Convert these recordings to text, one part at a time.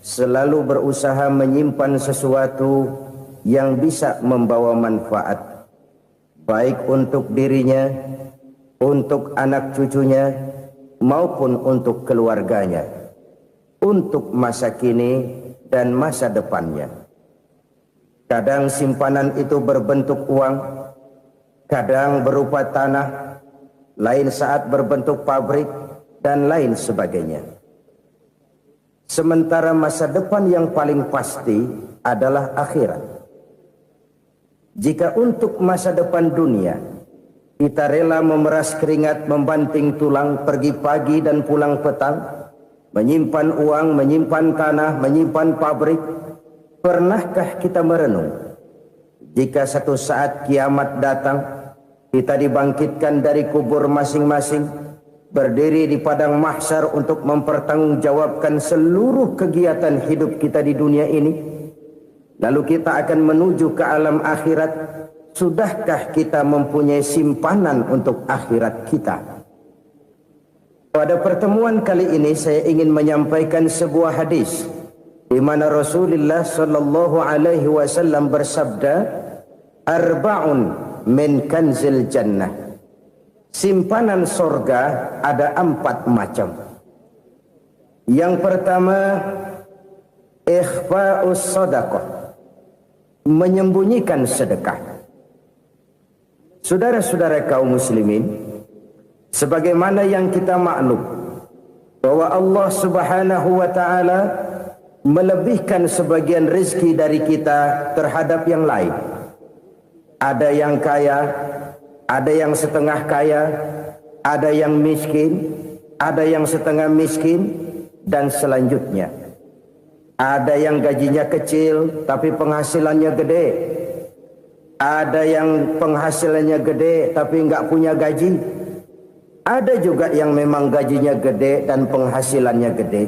selalu berusaha menyimpan sesuatu yang bisa membawa manfaat, baik untuk dirinya, untuk anak cucunya, maupun untuk keluarganya, untuk masa kini dan masa depannya. Kadang simpanan itu berbentuk uang, kadang berupa tanah, lain saat berbentuk pabrik, dan lain sebagainya. Sementara masa depan yang paling pasti adalah akhirat. Jika untuk masa depan dunia kita rela memeras keringat, membanting tulang, pergi pagi dan pulang petang, menyimpan uang, menyimpan tanah, menyimpan pabrik, pernahkah kita merenung jika satu saat kiamat datang, kita dibangkitkan dari kubur masing-masing, berdiri di padang mahsyar untuk mempertanggungjawabkan seluruh kegiatan hidup kita di dunia ini, lalu kita akan menuju ke alam akhirat. Sudahkah kita mempunyai simpanan untuk akhirat kita? Pada pertemuan kali ini saya ingin menyampaikan sebuah hadis di mana Rasulullah sallallahu alaihi wasallam bersabda, arba'un min kanzil jannah. Simpanan sorga ada 4 macam. Yang pertama, ikhfa'us sadaqah, menyembunyikan sedekah. Saudara-saudara kaum muslimin, sebagaimana yang kita maklum bahwa Allah Subhanahu wa taala melebihkan sebagian rezeki dari kita terhadap yang lain. Ada yang kaya, ada yang setengah kaya, ada yang miskin, ada yang setengah miskin, dan selanjutnya. Ada yang gajinya kecil tapi penghasilannya gede. Ada yang penghasilannya gede tapi nggak punya gaji. Ada juga yang memang gajinya gede dan penghasilannya gede.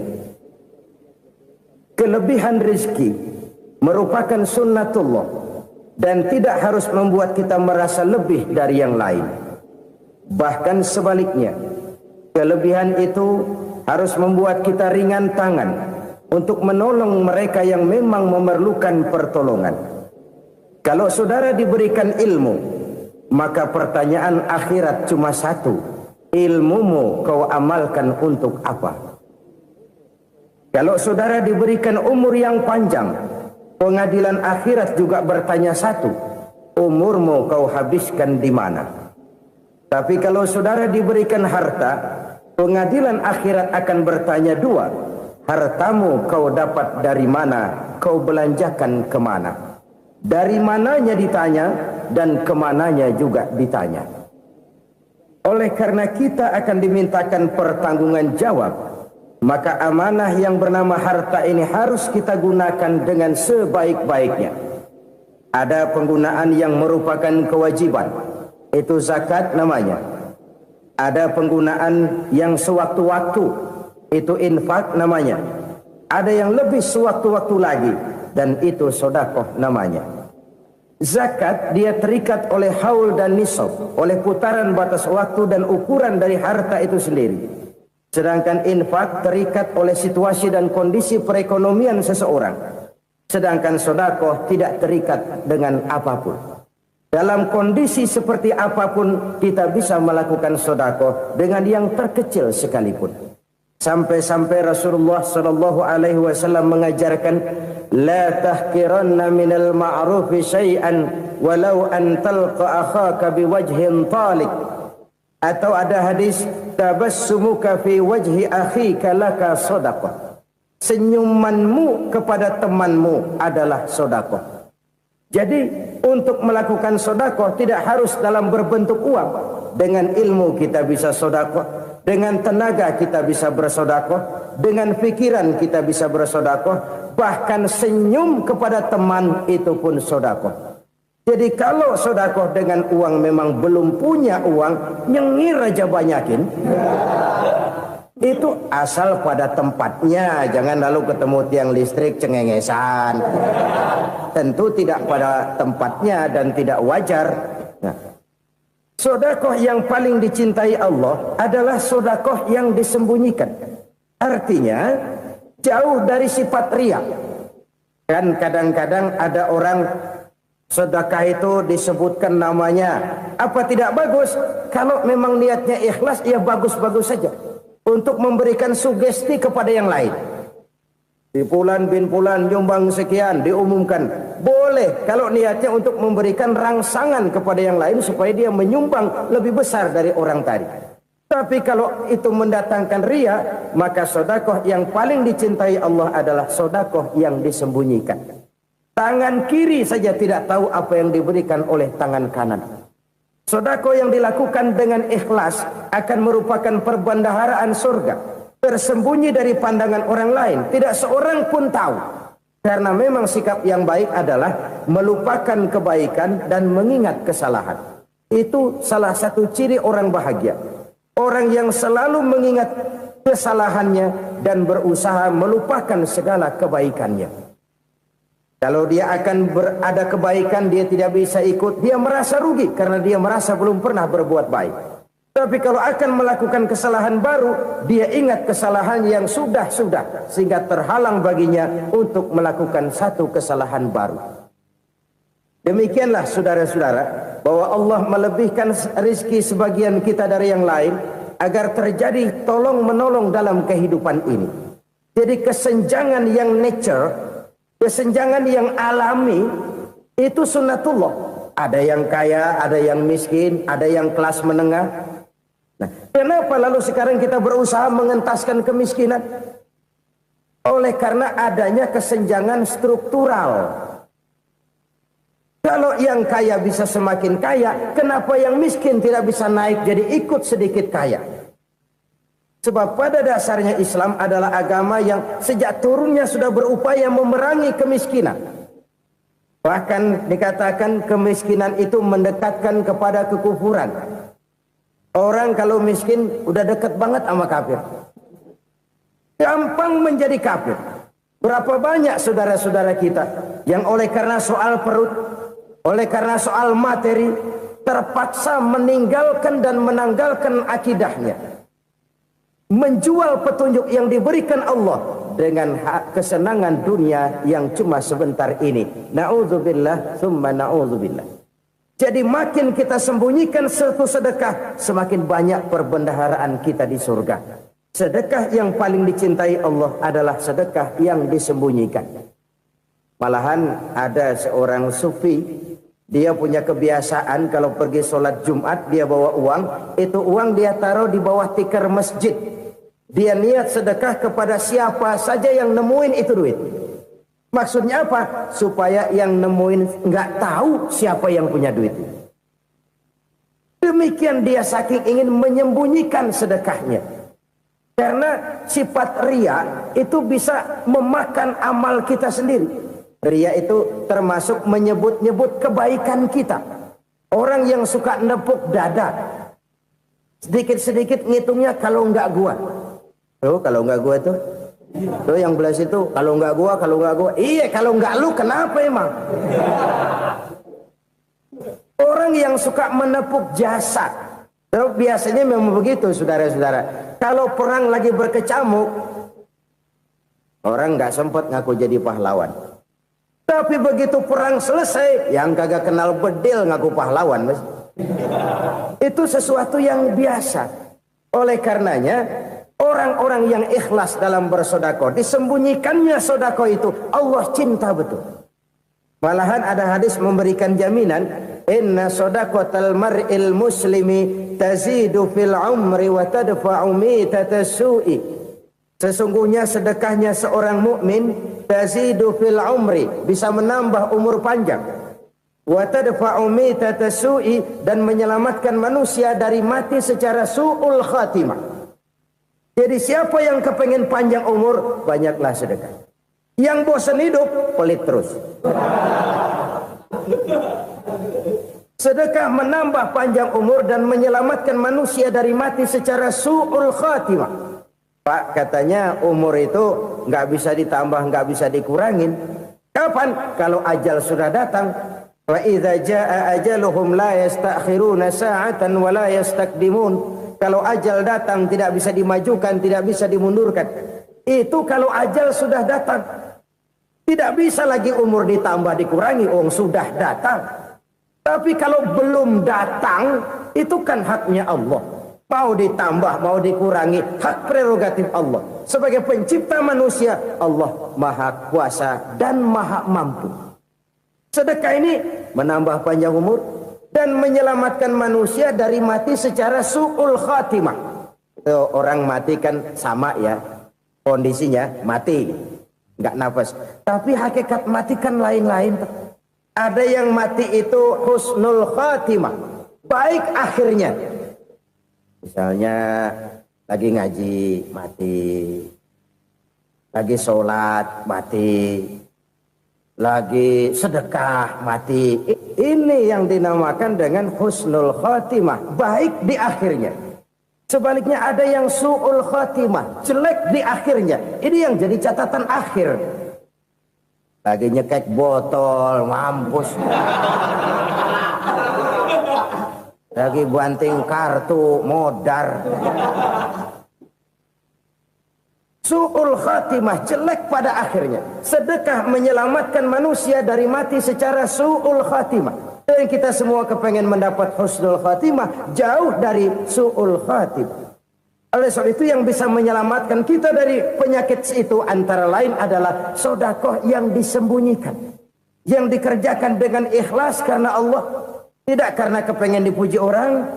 Kelebihan rezeki merupakan sunnatullah dan tidak harus membuat kita merasa lebih dari yang lain. Bahkan sebaliknya, kelebihan itu harus membuat kita ringan tangan untuk menolong mereka yang memang memerlukan pertolongan. Kalau saudara diberikan ilmu, maka pertanyaan akhirat cuma satu, ilmumu kau amalkan untuk apa? Kalau saudara diberikan umur yang panjang, pengadilan akhirat juga bertanya satu, umurmu kau habiskan di mana? Tapi kalau saudara diberikan harta, pengadilan akhirat akan bertanya 2, hartamu kau dapat dari mana, kau belanjakan kemana? Dari mananya ditanya dan kemananya juga ditanya. Oleh karena kita akan dimintakan pertanggungan jawab, maka amanah yang bernama harta ini harus kita gunakan dengan sebaik-baiknya. Ada penggunaan yang merupakan kewajiban, itu zakat namanya. Ada penggunaan yang sewaktu-waktu, itu infak namanya. Ada yang lebih sewaktu-waktu lagi, dan itu sedekah namanya. Zakat dia terikat oleh haul dan nisab, oleh putaran batas waktu dan ukuran dari harta itu sendiri. Sedangkan infak terikat oleh situasi dan kondisi perekonomian seseorang. Sedangkan sedekah tidak terikat dengan apapun. Dalam kondisi seperti apapun kita bisa melakukan sedekah dengan yang terkecil sekalipun. Sampai-sampai Rasulullah sallallahu alaihi wasallam mengajarkan, la tahqiranna minal ma'rufi syai'an walau an talqa akhaka biwajhin talik. Atau ada hadis, tabassumuka fi wajhi akhika laka shadaqah. Senyumanmu kepada temanmu adalah sedekah. Jadi untuk melakukan sedekah tidak harus dalam berbentuk uang. Dengan ilmu kita bisa sedekah. Dengan tenaga kita bisa bersedekah, dengan pikiran kita bisa bersedekah, bahkan senyum kepada teman itu pun sedekah. Jadi kalau sedekah dengan uang memang belum punya uang, nyengir aja banyakin. Itu asal pada tempatnya, jangan lalu ketemu tiang listrik cengengesan. Tentu tidak pada tempatnya dan tidak wajar. Nah, sedekah yang paling dicintai Allah adalah sedekah yang disembunyikan. Artinya, jauh dari sifat riya. Kan kadang-kadang ada orang sedekah itu disebutkan namanya. Apa tidak bagus? Kalau memang niatnya ikhlas, ya bagus-bagus saja. Untuk memberikan sugesti kepada yang lain. Di Fulan bin Fulan nyumbang sekian, diumumkan. Boleh kalau niatnya untuk memberikan rangsangan kepada yang lain supaya dia menyumbang lebih besar dari orang tadi. Tapi kalau itu mendatangkan riya, maka sedekah yang paling dicintai Allah adalah sedekah yang disembunyikan. Tangan kiri saja tidak tahu apa yang diberikan oleh tangan kanan. Sedekah yang dilakukan dengan ikhlas akan merupakan perbendaharaan surga, tersembunyi dari pandangan orang lain, tidak seorang pun tahu. Karena memang sikap yang baik adalah melupakan kebaikan dan mengingat kesalahan. Itu salah satu ciri orang bahagia. Orang yang selalu mengingat kesalahannya dan berusaha melupakan segala kebaikannya. Kalau dia akan ada kebaikan, dia tidak bisa ikut, dia merasa rugi karena dia merasa belum pernah berbuat baik. Tapi kalau akan melakukan kesalahan baru, dia ingat kesalahan yang sudah-sudah, sehingga terhalang baginya untuk melakukan satu kesalahan baru. Demikianlah saudara-saudara, bahwa Allah melebihkan rizki sebagian kita dari yang lain, agar terjadi tolong-menolong dalam kehidupan ini. Jadi kesenjangan yang nature, kesenjangan yang alami, itu sunnatullah. Ada yang kaya, ada yang miskin, ada yang kelas menengah. Nah, kenapa lalu sekarang kita berusaha mengentaskan kemiskinan? Oleh karena adanya kesenjangan struktural. Kalau yang kaya bisa semakin kaya, kenapa yang miskin tidak bisa naik jadi ikut sedikit kaya? Sebab pada dasarnya Islam adalah agama yang sejak turunnya sudah berupaya memerangi kemiskinan. Bahkan dikatakan kemiskinan itu mendekatkan kepada kekufuran. Orang kalau miskin udah dekat banget sama kafir. Gampang menjadi kafir. Berapa banyak saudara-saudara kita yang oleh karena soal perut, oleh karena soal materi, terpaksa meninggalkan dan menanggalkan akidahnya. Menjual petunjuk yang diberikan Allah dengan kesenangan dunia yang cuma sebentar ini. Na'udzubillah, thumma na'udzubillah. Jadi makin kita sembunyikan satu sedekah, semakin banyak perbendaharaan kita di surga. Sedekah yang paling dicintai Allah adalah sedekah yang disembunyikan. Malahan ada seorang sufi, dia punya kebiasaan kalau pergi sholat Jumat dia bawa uang, itu uang dia taruh di bawah tikar masjid. Dia niat sedekah kepada siapa saja yang nemuin itu duit. Maksudnya apa? Supaya yang nemuin nggak tahu siapa yang punya duit. Demikian dia saking ingin menyembunyikan sedekahnya. Karena sifat riya itu bisa memakan amal kita sendiri. Riya itu termasuk menyebut-nyebut kebaikan kita. Orang yang suka nepuk dada, sedikit-sedikit ngitungnya kalau nggak gua. Tuh kalau nggak gua tuh yang belah situ kalau nggak gua. Iya kalau nggak lu kenapa emang? Orang yang suka menepuk jasad. Tuh, biasanya memang begitu saudara-saudara. Kalau perang lagi berkecamuk, orang nggak sempat ngaku jadi pahlawan. Tapi begitu perang selesai, yang kagak kenal bedil ngaku pahlawan, mas. Itu sesuatu yang biasa. Oleh karenanya, orang-orang yang ikhlas dalam bersedekah, disembunyikannya sedekah itu, Allah cinta betul. Malahan ada hadis memberikan jaminan, inna sedaqatal mar'il muslimi tazidu fil umri wa tadfa'u mitatas su'i. Sesungguhnya sedekahnya seorang mukmin tazidu fil umri, bisa menambah umur panjang, wa tadfa'u mitatas su'i, dan menyelamatkan manusia dari mati secara su'ul khatimah. Jadi siapa yang kepengen panjang umur, banyaklah sedekah. Yang bosan hidup, pelit terus. Sedekah menambah panjang umur dan menyelamatkan manusia dari mati secara su'ul khatimah. Pak, katanya umur itu nggak bisa ditambah, nggak bisa dikurangin. Kapan? Kalau ajal sudah datang. Wa idza jaa ajaluhum la yastakhiruna sa'atan wa la yastakdimun. Kalau ajal datang tidak bisa dimajukan, tidak bisa dimundurkan. Itu kalau ajal sudah datang. Tidak bisa lagi umur ditambah dikurangi, sudah datang. Tapi kalau belum datang, itu kan haknya Allah. Mau ditambah, mau dikurangi, hak prerogatif Allah. Sebagai pencipta manusia, Allah Maha Kuasa dan Maha Mampu. Sedekah ini menambah panjang umur dan menyelamatkan manusia dari mati secara su'ul khatimah. Orang mati kan sama ya, kondisinya mati, nggak nafas. Tapi hakikat mati kan lain-lain. Ada yang mati itu husnul khatimah, baik akhirnya. Misalnya lagi ngaji mati, lagi sholat mati, lagi sedekah mati. Ini yang dinamakan dengan husnul khatimah, baik di akhirnya. Sebaliknya ada yang su'ul khatimah, jelek di akhirnya. Ini yang jadi catatan akhir. Lagi nyekek botol, mampus. Lagi banting kartu, modar. Su'ul khatimah, jelek pada akhirnya. Sedekah menyelamatkan manusia dari mati secara su'ul khatimah. Dan kita semua kepengen mendapat husnul khatimah, jauh dari su'ul khatimah. Oleh sebab itu yang bisa menyelamatkan kita dari penyakit itu antara lain adalah sedekah yang disembunyikan, yang dikerjakan dengan ikhlas karena Allah, tidak karena kepengen dipuji orang,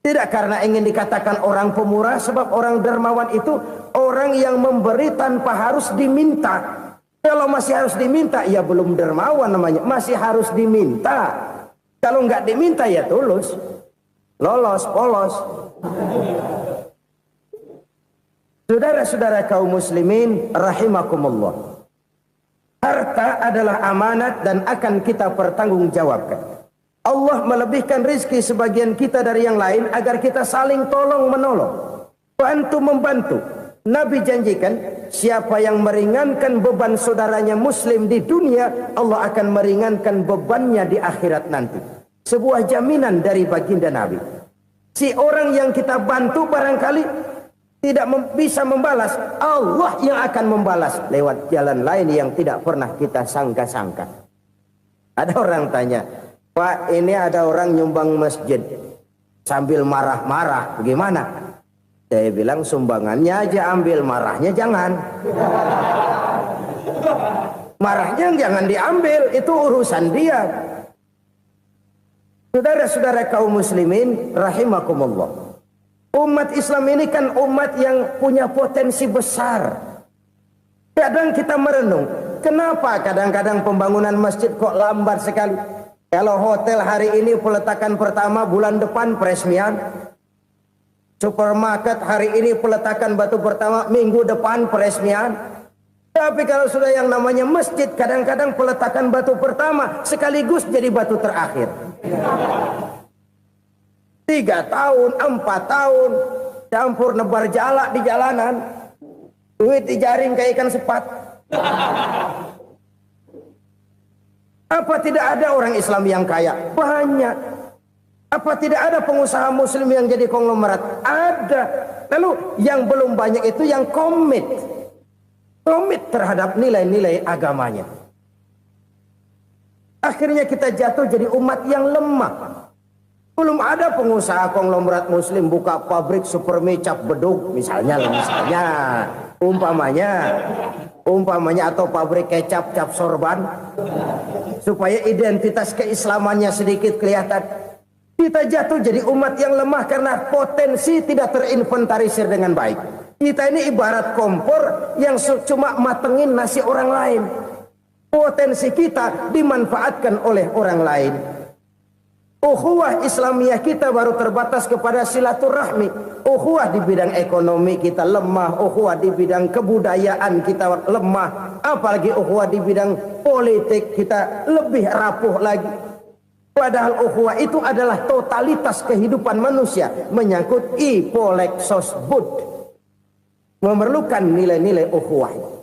tidak karena ingin dikatakan orang pemurah. Sebab orang dermawan itu orang yang memberi tanpa harus diminta. Kalau masih harus diminta, ya belum dermawan namanya, masih harus diminta. Kalau nggak diminta ya tulus, lolos, polos. Saudara-saudara kaum muslimin rahimakumullah. Harta adalah amanat dan akan kita pertanggungjawabkan. Allah melebihkan rizki sebagian kita dari yang lain agar kita saling tolong menolong, bantu membantu. Nabi janjikan siapa yang meringankan beban saudaranya muslim di dunia, Allah akan meringankan bebannya di akhirat nanti. Sebuah jaminan dari baginda Nabi. Si orang yang kita bantu barangkali tidak bisa membalas, Allah yang akan membalas lewat jalan lain yang tidak pernah kita sangka-sangka. Ada orang tanya, Pak, ini ada orang nyumbang masjid sambil marah-marah, bagaimana? Saya bilang sumbangannya aja ambil, marahnya jangan. Marahnya jangan diambil, itu urusan dia. Saudara-saudara kaum muslimin rahimakumullah. Umat Islam ini kan umat yang punya potensi besar. Kadang kita merenung, kenapa kadang-kadang pembangunan masjid kok lambat sekali? Kalau hotel hari ini peletakan pertama, bulan depan peresmian. Supermarket hari ini peletakan batu pertama, minggu depan peresmian. Tapi kalau sudah yang namanya masjid, kadang-kadang peletakan batu pertama sekaligus jadi batu terakhir. 3 tahun, 4 tahun, campur nebar jalak di jalanan, duit dijaring kayak ikan sepat. Apa tidak ada orang Islam yang kaya? Banyak. Apa tidak ada pengusaha muslim yang jadi konglomerat? Ada. Lalu yang belum banyak itu yang komit terhadap nilai-nilai agamanya. Akhirnya kita jatuh jadi umat yang lemah. Belum ada pengusaha konglomerat muslim buka pabrik supermi cap beduk misalnya umpamanya atau pabrik kecap cap sorban supaya identitas keislamannya sedikit kelihatan. Kita jatuh jadi umat yang lemah karena potensi tidak terinventarisir dengan baik. Kita ini ibarat kompor yang cuma matengin nasi orang lain. Potensi kita dimanfaatkan oleh orang lain. Ukhuwah Islamiyah kita baru terbatas kepada silaturahmi. Ukhuwah di bidang ekonomi kita lemah, ukhuwah di bidang kebudayaan kita lemah, apalagi ukhuwah di bidang politik kita lebih rapuh lagi. Padahal ukhuwah itu adalah totalitas kehidupan manusia, menyangkut ipolek sosbud, memerlukan nilai-nilai ukhuwah.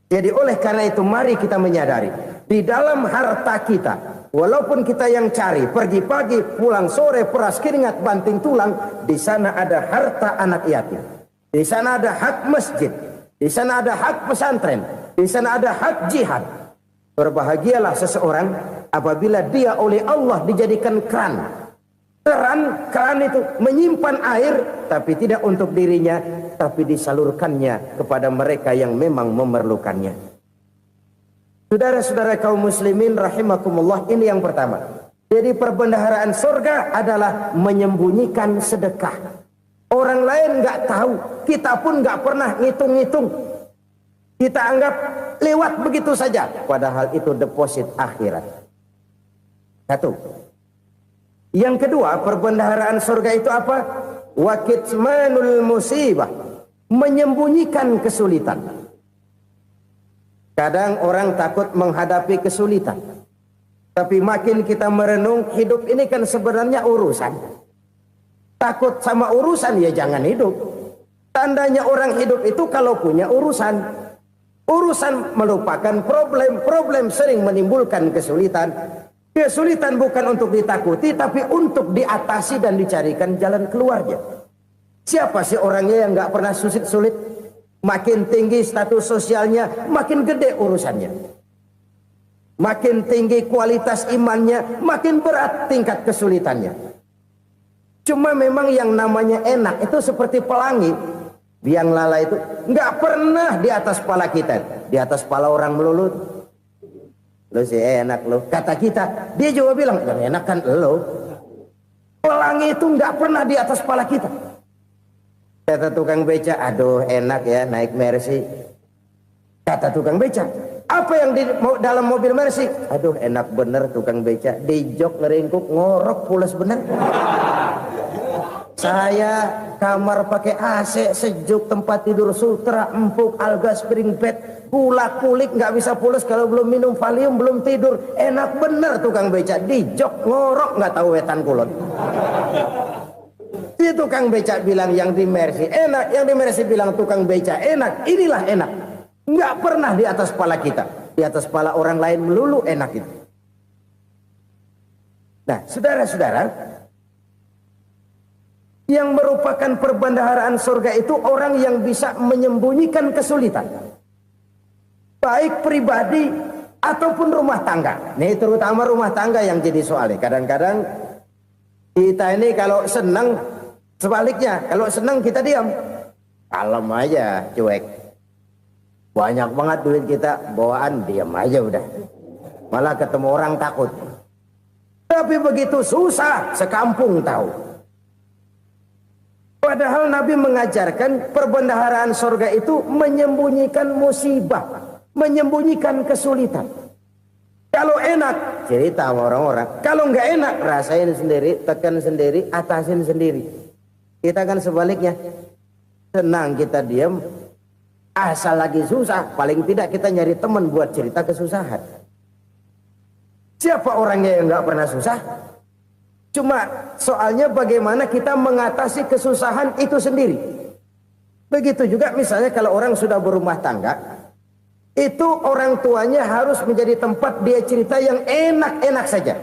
Jadi oleh karena itu mari kita menyadari di dalam harta kita, walaupun kita yang cari, pergi pagi, pulang sore, peras keringat, banting tulang, di sana ada harta anak yatim. Di sana ada hak masjid. Di sana ada hak pesantren, di sana ada hak jihad. Berbahagialah seseorang apabila dia oleh Allah dijadikan keran. Keran itu menyimpan air, tapi tidak untuk dirinya, tapi disalurkannya kepada mereka yang memang memerlukannya. Saudara-saudara kaum muslimin rahimakumullah, ini yang pertama. Jadi perbendaharaan surga adalah menyembunyikan sedekah. Orang lain nggak tahu, kita pun nggak pernah ngitung-ngitung. Kita anggap lewat begitu saja, padahal itu deposit akhirat. Satu. Yang kedua, perbendaharaan surga itu apa? Wa kitmanul musibah, menyembunyikan kesulitan. Kadang orang takut menghadapi kesulitan, tapi makin kita merenung, hidup ini kan sebenarnya urusan. Takut sama urusan, ya jangan hidup. Tandanya orang hidup itu kalau punya urusan. Urusan melupakan problem. Problem sering menimbulkan kesulitan. Kesulitan bukan untuk ditakuti, tapi untuk diatasi dan dicarikan jalan keluarnya. Siapa sih orangnya yang nggak pernah sulit-sulit? Makin tinggi status sosialnya, makin gede urusannya. Makin tinggi kualitas imannya, makin berat tingkat kesulitannya. Cuma memang yang namanya enak itu seperti pelangi. Biang lala itu nggak pernah di atas kepala kita, di atas kepala orang melulu. Lo sih enak lo, kata kita. Dia juga bilang yang enak kan lo. Pelangi itu nggak pernah di atas kepala kita. Kata tukang beca, aduh enak ya naik Mercy. Kata tukang beca, apa yang di dalam mobil Mercy? Aduh enak bener tukang beca, di jok ngeringkuk ngorok pulas bener. Saya kamar pakai AC sejuk, tempat tidur sutra empuk, alga spring bed, kulak kulik nggak bisa pulas kalau belum minum Valium, belum tidur. Enak bener tukang beca, di jok ngorok nggak tahu wetan kulon. Si tukang beca bilang yang di Mercy enak, yang di Mercy bilang tukang beca enak. Inilah enak, nggak pernah di atas kepala kita, di atas kepala orang lain melulu enak itu. Nah, saudara-saudara, yang merupakan perbendaharaan surga itu orang yang bisa menyembunyikan kesulitan, baik pribadi ataupun rumah tangga. Nih terutama rumah tangga yang jadi soalnya. Kadang-kadang kita ini kalau senang, sebaliknya kalau senang kita diam, kalem aja, cuek. Banyak banget duit kita bawaan, diam aja udah. Malah ketemu orang takut. Tapi begitu susah, sekampung tahu. Padahal Nabi mengajarkan perbendaharaan surga itu menyembunyikan musibah, menyembunyikan kesulitan. Kalau enak, cerita sama orang-orang. Kalau nggak enak, rasain sendiri, tekan sendiri, atasin sendiri. Kita kan sebaliknya. Senang kita diam, asal lagi susah, paling tidak kita nyari teman buat cerita kesusahan. Siapa orangnya yang nggak pernah susah? Cuma soalnya bagaimana kita mengatasi kesusahan itu sendiri. Begitu juga misalnya kalau orang sudah berumah tangga, itu orang tuanya harus menjadi tempat dia cerita yang enak-enak saja.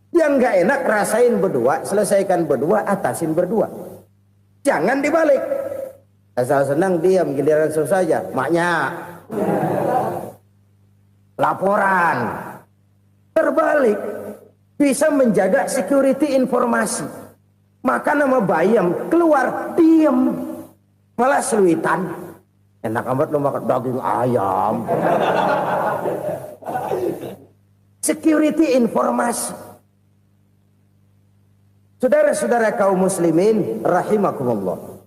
Yang nggak enak rasain berdua, selesaikan berdua, atasin berdua. Jangan dibalik. Asal senang diam, giliran susah saja. Maknya laporan. Terbalik. Bisa menjaga security informasi. Maka nama bayam keluar diam, malah seluitan. Enak amat lo makan daging ayam. Security informasi. Saudara-saudara kaum muslimin rahimakumullah.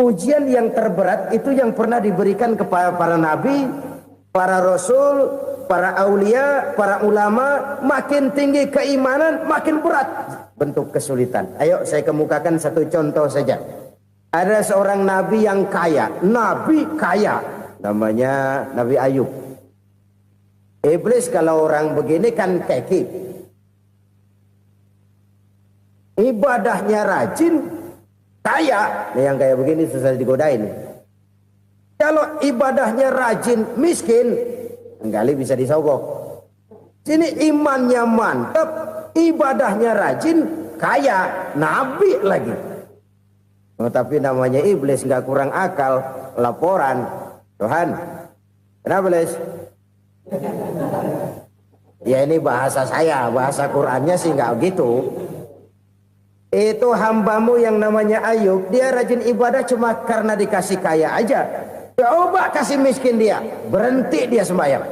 Ujian yang terberat itu yang pernah diberikan kepada para nabi, para rasul, para aulia, para ulama. Makin tinggi keimanan, makin berat bentuk kesulitan. Ayo saya kemukakan satu contoh saja. Ada seorang nabi yang kaya, nabi kaya, namanya Nabi Ayub. Iblis kalau orang begini kan keki, ibadahnya rajin, kaya. Nah, yang kayak begini susah digodain. Kalau ibadahnya rajin, miskin, kali bisa disogok. Sini imannya mantap, ibadahnya rajin, kaya, nabi lagi. Tapi namanya iblis, nggak kurang akal. Laporan, Tuhan, kenapa Les? Ya ini bahasa saya, bahasa Qurannya sih nggak gitu. Itu hambamu yang namanya Ayub, dia rajin ibadah cuma karena dikasih kaya aja. Coba kasih miskin dia, berhenti dia sembahyang.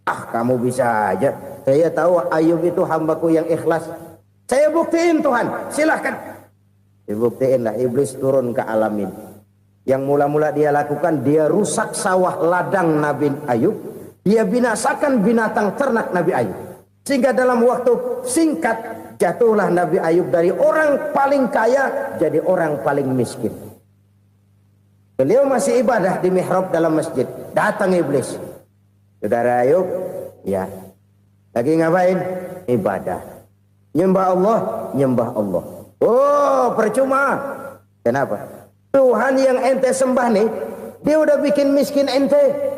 Ah, kamu bisa aja. Saya tahu Ayub itu hambaku yang ikhlas. Saya buktiin Tuhan, silahkan. Dibuktiin lah, iblis turun ke alam ini. Yang mula-mula dia lakukan, dia rusak sawah ladang Nabi Ayub. Dia binasakan binatang ternak Nabi Ayub. Sehingga dalam waktu singkat, jatuhlah Nabi Ayub dari orang paling kaya jadi orang paling miskin. Beliau masih ibadah di mihrab dalam masjid. Datang iblis. Saudara Ayub, ya, lagi ngapain? Ibadah. Nyembah Allah, nyembah Allah. Oh, percuma. Kenapa? Tuhan yang ente sembah nih, dia udah bikin miskin ente.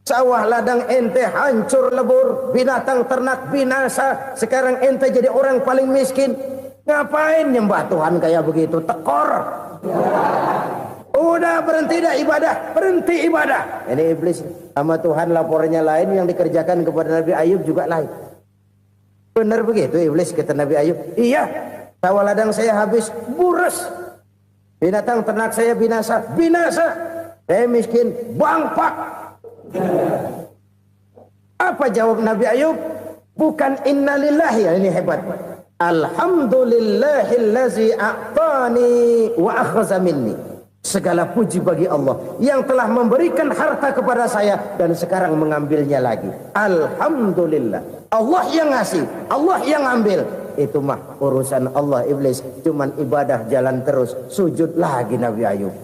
Sawah ladang ente hancur lebur, binatang ternak binasa. Sekarang ente jadi orang paling miskin. Ngapain nyembah Tuhan kayak begitu? Tekor. Udah berhenti dah ibadah, berhenti ibadah. Ini iblis sama Tuhan laporannya lain, yang dikerjakan kepada Nabi Ayub juga lain. Benar begitu iblis, kata Nabi Ayub. Iya, sawah ladang saya habis, buras. Binatang ternak saya binasa, binasa. Saya miskin, bangpak. Apa jawab Nabi Ayub? Bukan innalillahi, ini hebat. Alhamdulillahillazi a'tani wa akhza minni. Segala puji bagi Allah yang telah memberikan harta kepada saya dan sekarang mengambilnya lagi. Alhamdulillah. Allah yang ngasih, Allah yang ambil. Itu mah urusan Allah. Iblis cuman ibadah jalan terus, sujud lagi Nabi Ayub.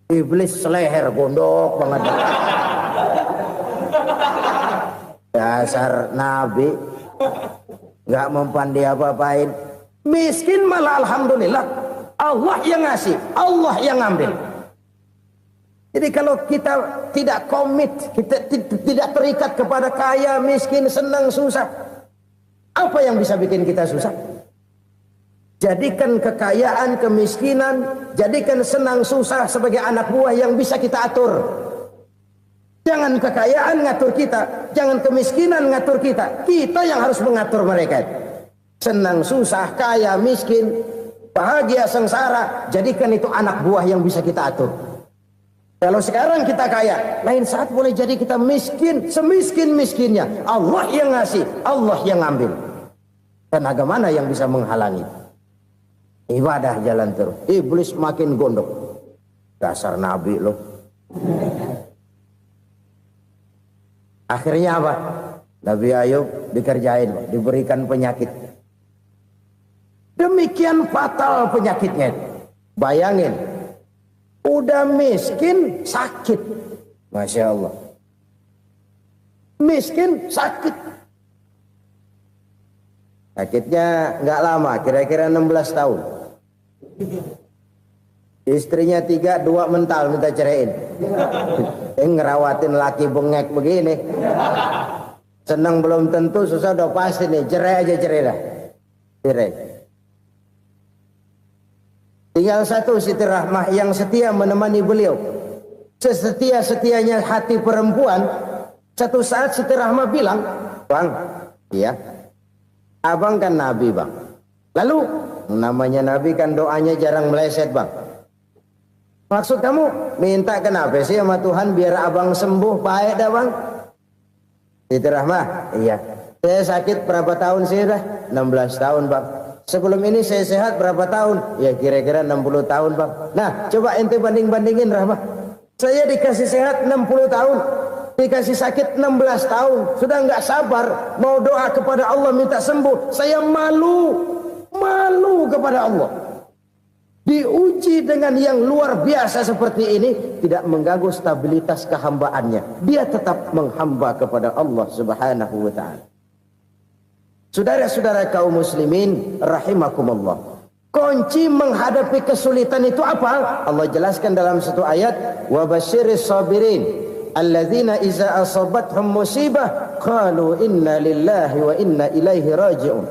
Iblis seleher gondok banget. Dasar Nabi nggak mempan dia apa-apain. Miskin malah alhamdulillah. Allah yang ngasih, Allah yang ambil. Jadi kalau kita tidak komit, kita tidak terikat kepada kaya, miskin, senang, susah, apa yang bisa bikin kita susah? Jadikan kekayaan, kemiskinan, jadikan senang, susah sebagai anak buah yang bisa kita atur. Jangan kekayaan ngatur kita, jangan kemiskinan ngatur kita. Kita yang harus mengatur mereka. Senang, susah, kaya, miskin, bahagia, sengsara, jadikan itu anak buah yang bisa kita atur. Kalau sekarang kita kaya, lain saat boleh jadi kita miskin, semiskin-miskinnya. Allah yang ngasih, Allah yang ambil. Tenaga mana yang bisa menghalangi? Ibadah jalan terus. Iblis makin gondok. Dasar Nabi loh. Akhirnya apa? Nabi Ayub dikerjain, diberikan penyakit. Demikian fatal penyakitnya. Bayangin, udah miskin sakit. Masya Allah. Miskin sakit. Sakitnya nggak lama, kira-kira 16 tahun. Istrinya 3, 2 mental minta ceraiin. Ngerawatin laki bengek begini. Senang belum tentu, susah udah pasti nih. Cerai aja, cerai dah. Cerai. Tinggal satu Siti Rahmah yang setia menemani beliau. Sesetia-setianya hati perempuan. Satu saat Siti Rahmah bilang, "Bang, iya, abang kan Nabi, Bang. Lalu, namanya Nabi kan doanya jarang meleset, Bang. Maksud kamu minta kenapa sih sama Tuhan biar abang sembuh, baik dah, Bang?" Siti Rahmah, iya. Saya sakit berapa tahun sih dah? 16 tahun, Bang. Sebelum ini saya sehat berapa tahun? Ya kira-kira 60 tahun, Bang. Nah, coba ente banding-bandingin, Rahmah. Saya dikasih sehat 60 tahun, dikasih sakit 16 tahun. Sudah nggak sabar mau doa kepada Allah minta sembuh. Saya malu kepada Allah. Diuji dengan yang luar biasa seperti ini, tidak mengganggu stabilitas kehambaannya. Dia tetap menghamba kepada Allah Subhanahu wa ta'ala. Saudara-saudara kaum muslimin rahimakumullah. Kunci menghadapi kesulitan itu apa? Allah jelaskan dalam satu ayat, wa basyiris sabirin alladzina iza asabathum musibah qalu inna lillahi wa inna ilaihi raji'un.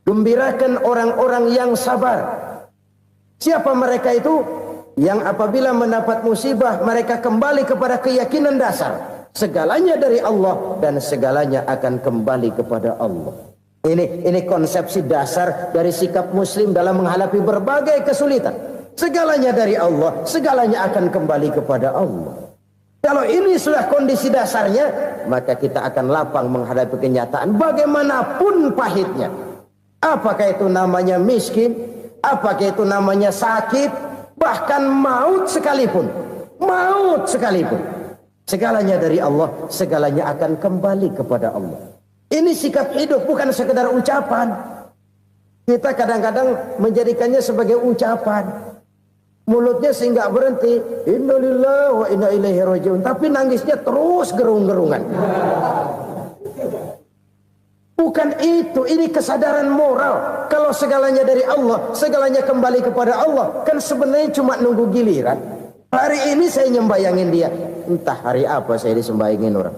Gembirakan orang-orang yang sabar Siapa mereka itu? Yang apabila mendapat musibah mereka kembali kepada keyakinan dasar segalanya dari Allah dan segalanya akan kembali kepada Allah. Ini konsepsi dasar dari sikap muslim dalam menghadapi berbagai kesulitan. Segalanya dari Allah, segalanya akan kembali kepada Allah. Kalau ini sudah kondisi dasarnya, maka kita akan lapang menghadapi kenyataan bagaimanapun pahitnya. Apakah itu namanya miskin, apakah itu namanya sakit, bahkan maut sekalipun. Maut sekalipun. Segalanya dari Allah, segalanya akan kembali kepada Allah. Ini sikap hidup, bukan sekedar ucapan. Kita kadang-kadang menjadikannya sebagai ucapan. Mulutnya sehingga berhenti, innalillahi wa inna ilaihi rajiun, tapi nangisnya terus gerung-gerungan. Bukan itu, ini kesadaran moral. Kalau segalanya dari Allah, segalanya kembali kepada Allah, kan sebenarnya cuma nunggu giliran. Hari ini saya nyembayangin dia, entah hari apa saya disembayangin orang.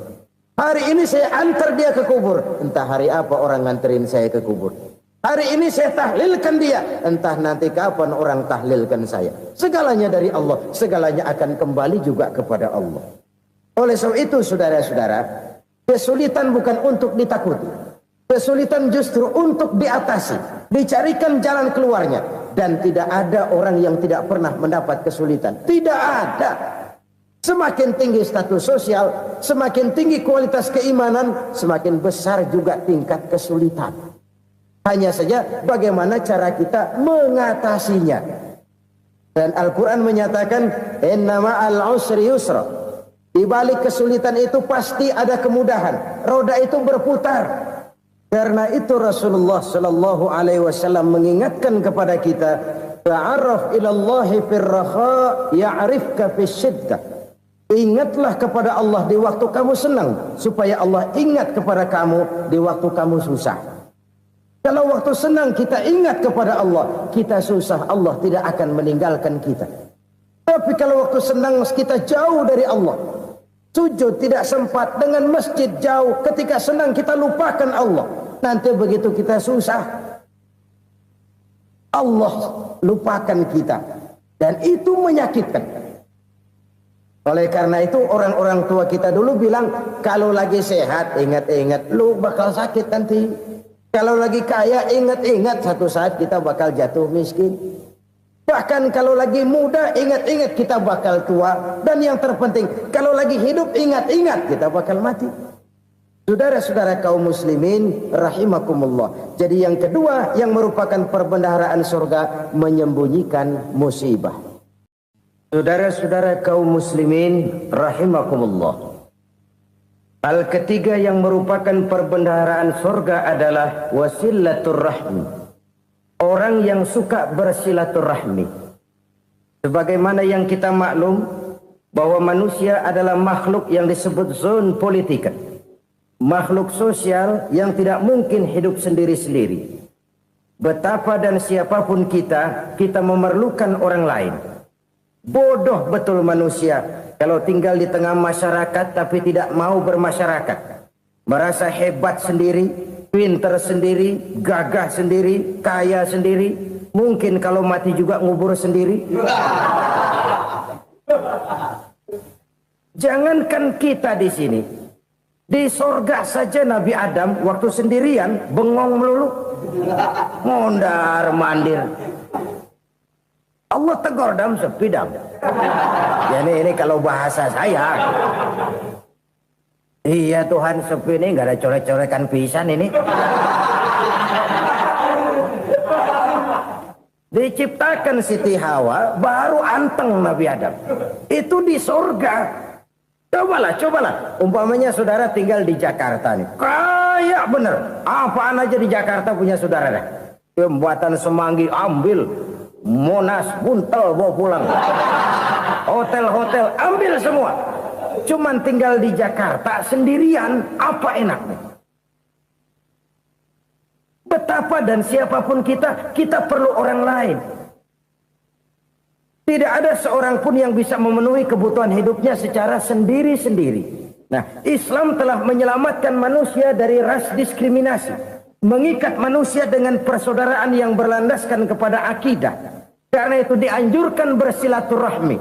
Hari ini saya antar dia ke kubur, entah hari apa orang nganterin saya ke kubur. Hari ini saya tahlilkan dia, entah nanti kapan orang tahlilkan saya. Segalanya dari Allah, segalanya akan kembali juga kepada Allah. Oleh sebab itu saudara-saudara, kesulitan bukan untuk ditakuti. Kesulitan justru untuk diatasi, dicarikan jalan keluarnya. Dan tidak ada orang yang tidak pernah mendapat kesulitan. Tidak ada. Semakin tinggi status sosial, semakin tinggi kualitas keimanan, semakin besar juga tingkat kesulitan. Hanya saja bagaimana cara kita mengatasinya. Dan Al-Quran menyatakan, inna ma'al usri yusra. Di balik kesulitan itu pasti ada kemudahan. Roda itu berputar. Karena itu Rasulullah sallallahu alaihi wasallam mengingatkan kepada kita, ta'arraf ilallahi fir raha ya'rifka fis syiddah. Ingatlah kepada Allah di waktu kamu senang, supaya Allah ingat kepada kamu di waktu kamu susah. Kalau waktu senang kita ingat kepada Allah, kita susah, Allah tidak akan meninggalkan kita. Tapi kalau waktu senang kita jauh dari Allah, sujud tidak sempat, dengan masjid jauh, ketika senang kita lupakan Allah. Nanti begitu kita susah, Allah lupakan kita. Dan itu menyakitkan. Oleh karena itu orang-orang tua kita dulu bilang, kalau lagi sehat ingat-ingat lu bakal sakit nanti. Kalau lagi kaya ingat-ingat satu saat kita bakal jatuh miskin. Bahkan kalau lagi muda ingat-ingat kita bakal tua. Dan yang terpenting kalau lagi hidup ingat-ingat kita bakal mati. Saudara-saudara kaum muslimin rahimakumullah. Jadi yang kedua yang merupakan perbendaharaan surga, menyembunyikan musibah. Saudara-saudara kaum muslimin rahimakumullah. Hal ketiga yang merupakan perbendaharaan surga adalah wasilatur rahmi. Orang yang suka bersilaturahmi. Sebagaimana yang kita maklum bahwa manusia adalah makhluk yang disebut zon politika. Makhluk sosial yang tidak mungkin hidup sendiri-sendiri. Betapa dan siapapun kita memerlukan orang lain. Bodoh betul manusia kalau tinggal di tengah masyarakat tapi tidak mau bermasyarakat. Merasa hebat sendiri, pintar sendiri, gagah sendiri, kaya sendiri. Mungkin kalau mati juga ngubur sendiri. Jangankan kita di sini, di sorga saja Nabi Adam waktu sendirian bengong melulu, mondar mandir. Allah tegur dam sepi dam. Ya ini kalau bahasa saya. Iya Tuhan sepi ini nggak ada coret-coretan pisan ini. Diciptakan Siti Hawa baru anteng Nabi Adam. Itu di sorga. Cobalah. Umpamanya saudara tinggal di Jakarta nih. Kayak bener. Apaan aja di Jakarta punya saudara dah. Pembuatan Semanggi ambil. Monas, Buntel bawa pulang. Hotel-hotel ambil semua. Cuman tinggal di Jakarta sendirian, apa enaknya? Betapa dan siapapun kita perlu orang lain. Tidak ada seorang pun yang bisa memenuhi kebutuhan hidupnya secara sendiri-sendiri. Nah, Islam telah menyelamatkan manusia dari ras diskriminasi. Mengikat manusia dengan persaudaraan yang berlandaskan kepada akidah. Karena itu dianjurkan bersilaturahmi.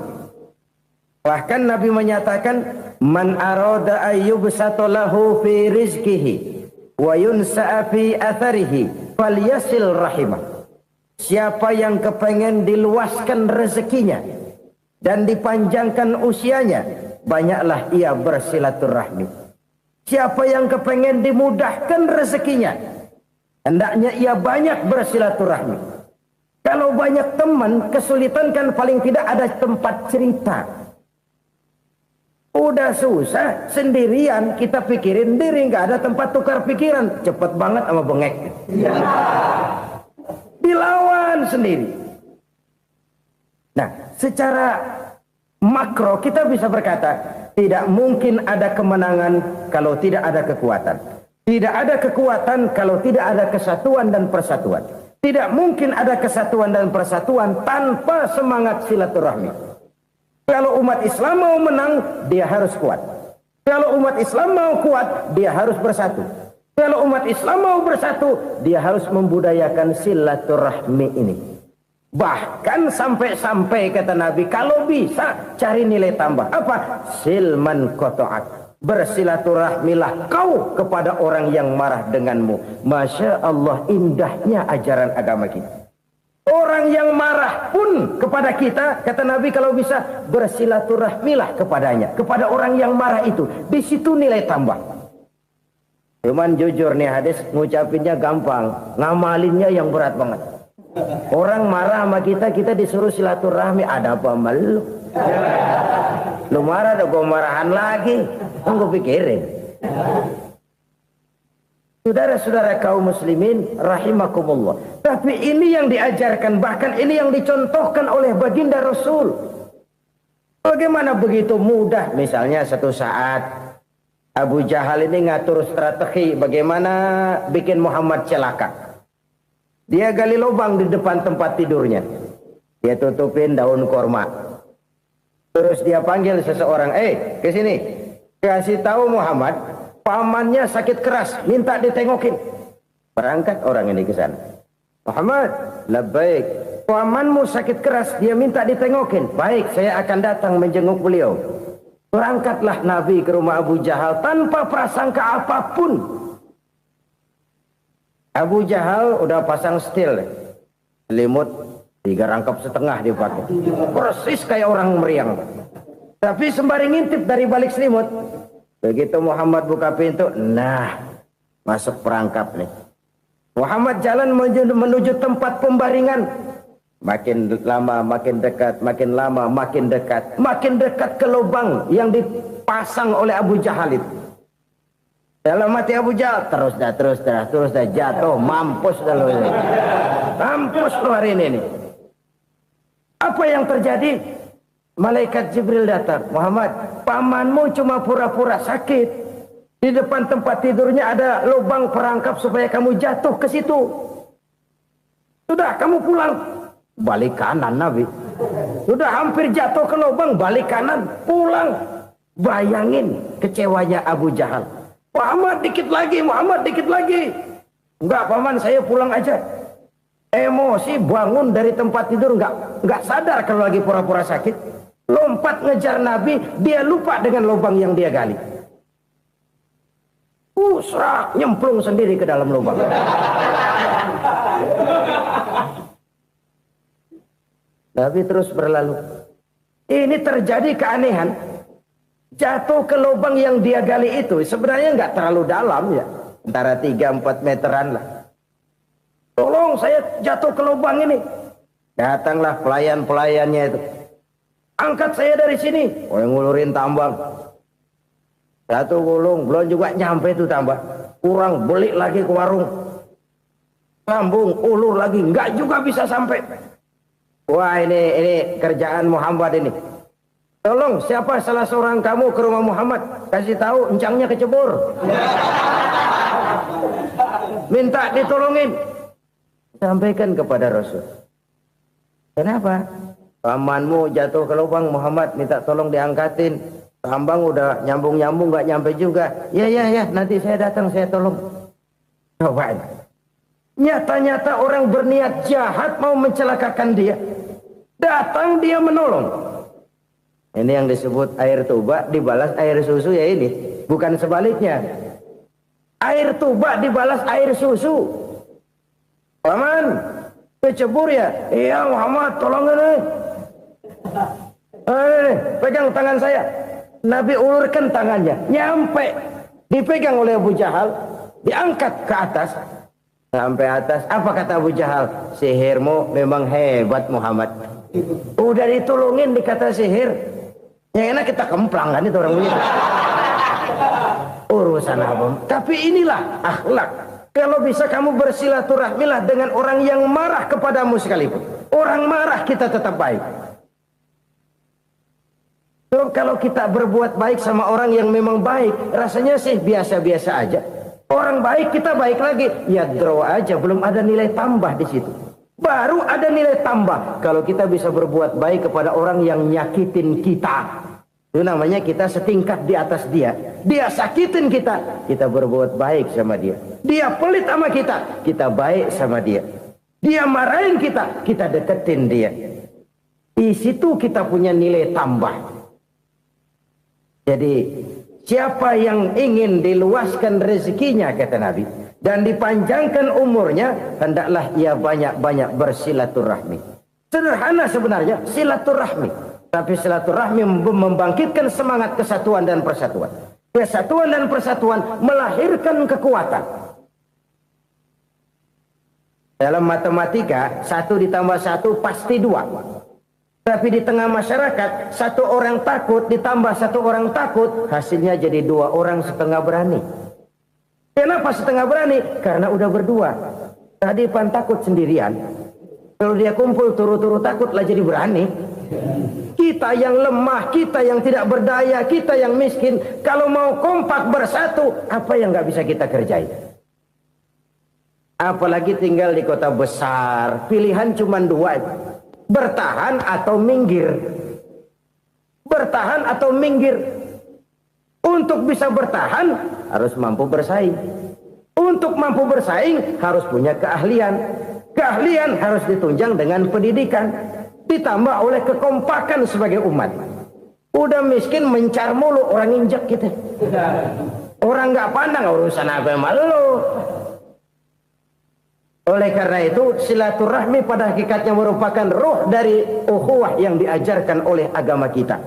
Bahkan Nabi menyatakan, man arada ayyubsata lahu fi rizqihi wa yunsa'a fi atharihi falyasil rahimah. Siapa yang kepengen diluaskan rezekinya dan dipanjangkan usianya, banyaklah ia bersilaturahmi. Siapa yang kepengen dimudahkan rezekinya, hendaknya ia banyak bersilaturahmi. Kalau banyak teman, kesulitan kan paling tidak ada tempat cerita. Udah susah, sendirian kita pikirin diri, nggak ada tempat tukar pikiran. Cepet banget sama bengek. Dilawan sendiri. Nah, secara makro kita bisa berkata, tidak mungkin ada kemenangan kalau tidak ada kekuatan. Tidak ada kekuatan kalau tidak ada kesatuan dan persatuan. Tidak mungkin ada kesatuan dan persatuan tanpa semangat silaturahmi. Kalau umat Islam mau menang, dia harus kuat. Kalau umat Islam mau kuat, dia harus bersatu. Kalau umat Islam mau bersatu, dia harus membudayakan silaturahmi ini. Bahkan sampai-sampai kata Nabi, kalau bisa cari nilai tambah. Apa? Silman qata'ak. Bersilaturahmilah kau kepada orang yang marah denganmu. Masya Allah, indahnya ajaran agama kita. Orang yang marah pun kepada kita, kata Nabi, kalau bisa bersilaturahmilah kepadanya, kepada orang yang marah itu. Di situ nilai tambah. Cuman jujur nih hadis, ngucapinnya gampang, ngamalinnya yang berat banget. Orang marah sama kita, kita disuruh silaturahmi. Ada apa sama lu? Lu marah, ada gue marahan lagi. Gue pikirin. Saudara-saudara kaum muslimin rahimakumullah. Tapi ini yang diajarkan, bahkan ini yang dicontohkan oleh baginda Rasul. Bagaimana begitu mudah, misalnya satu saat Abu Jahal ini ngatur strategi bagaimana bikin Muhammad celaka. Dia gali lubang di depan tempat tidurnya. Dia tutupin daun korma. Terus dia panggil seseorang, ke sini. Kasih tahu Muhammad, pamannya sakit keras, minta ditengokin. Berangkat orang ini ke sana. Muhammad, labbaik. Pamanmu sakit keras, dia minta ditengokin. Baik, saya akan datang menjenguk beliau. Berangkatlah Nabi ke rumah Abu Jahal tanpa prasangka apapun. Abu Jahal udah pasang setil, selimut 3 rangkap setengah dipakai, persis kayak orang meriang. Tapi sembari ngintip dari balik selimut, begitu Muhammad buka pintu, nah masuk perangkap nih. Muhammad jalan menuju tempat pembaringan. Makin lama makin dekat, makin lama makin dekat, makin dekat ke lubang yang dipasang oleh Abu Jahal itu. Dalam hati Abu Jahal, terus dah jatuh, mampus dah lo ini. Mampus lo hari ini nih. Apa yang terjadi? Malaikat Jibril datang. Muhammad, pamanmu cuma pura-pura sakit. Di depan tempat tidurnya ada lubang perangkap supaya kamu jatuh ke situ. Sudah, kamu pulang. Balik kanan Nabi. Sudah hampir jatuh ke lubang, balik kanan, pulang. Bayangin kecewanya Abu Jahal. Muhammad dikit lagi, Muhammad dikit lagi. Enggak paman, saya pulang aja. Emosi bangun dari tempat tidur, enggak sadar kalau lagi pura-pura sakit. Lompat ngejar Nabi, dia lupa dengan lubang yang dia gali. Serak, nyemplung sendiri ke dalam lubang. Nabi terus berlalu. Ini terjadi keanehan. Jatuh ke lubang yang dia gali itu sebenarnya nggak terlalu dalam ya, antara 3-4 meteran lah. Tolong saya jatuh ke lubang ini. Datanglah pelayan-pelayannya itu. Angkat saya dari sini. Oh, yang ngulurin tambang. Satu gulung, belum juga nyampe itu tambah. Kurang, beli lagi ke warung. Sambung, ulur lagi, nggak juga bisa sampai. Wah, ini kerjaan Muhammad ini. Tolong, siapa salah seorang kamu ke rumah Muhammad, kasih tahu encangnya kecebur. Minta ditolongin. Sampaikan kepada Rasul. Kenapa? Pamanmu jatuh ke lubang, Muhammad minta tolong diangkatin. Tambang udah nyambung-nyambung nggak nyampe juga. Ya, nanti saya datang, saya tolong. Coba. Nyata-nyata orang berniat jahat mau mencelakakan dia. Datang dia menolong. Ini yang disebut air tuba dibalas air susu ya ini. Bukan sebaliknya. Air tuba dibalas air susu. Paman, kecebur ya? Iya Muhammad, tolong ini. Pegang tangan saya. Nabi ulurkan tangannya, nyampe. Dipegang oleh Abu Jahal, diangkat ke atas. Sampai atas, apa kata Abu Jahal? Sihirmu memang hebat Muhammad. Udah ditolongin dikata sihir. Yang enak kita kemplang kan itu orang begitu. Urusan apa? Tapi inilah akhlak. Kalau bisa kamu bersilaturahmilah dengan orang yang marah kepadamu sekalipun. Orang marah kita tetap baik. So, kalau kita berbuat baik sama orang yang memang baik, rasanya sih biasa-biasa aja. Orang baik kita baik lagi, ya draw aja, belum ada nilai tambah di situ. Baru ada nilai tambah kalau kita bisa berbuat baik kepada orang yang nyakitin kita. Itu namanya kita setingkat di atas dia. Dia sakitin kita, kita berbuat baik sama dia. Dia pelit sama kita, kita baik sama dia. Dia marahin kita, kita deketin dia. Di situ kita punya nilai tambah. Jadi siapa yang ingin diluaskan rezekinya kata Nabi dan dipanjangkan umurnya, hendaklah ia banyak-banyak bersilaturahmi. Sederhana sebenarnya silaturahmi. Tapi silaturahmi membangkitkan semangat kesatuan dan persatuan. Kesatuan dan persatuan melahirkan kekuatan. Dalam matematika, 1 ditambah 1 pasti 2. Tapi di tengah masyarakat, 1 orang takut ditambah 1 orang takut, hasilnya jadi 2 orang setengah berani. Kenapa setengah berani? Karena udah berdua. Tadi pan takut sendirian. Kalau dia kumpul turu-turu takutlah jadi berani. Kita yang lemah, kita yang tidak berdaya, kita yang miskin, kalau mau kompak bersatu, apa yang nggak bisa kita kerjain? Apalagi tinggal di kota besar, pilihan cuma 2, bertahan atau minggir. Bertahan atau minggir. Untuk bisa bertahan harus mampu bersaing. Untuk mampu bersaing harus punya keahlian. Keahlian harus ditunjang dengan pendidikan. Ditambah oleh kekompakan sebagai umat. Udah miskin mencar mulu, orang injak kita. Orang nggak pandang urusan apa yang malu. Oleh karena itu silaturahmi pada hakikatnya merupakan ruh dari ukhuwah yang diajarkan oleh agama kita.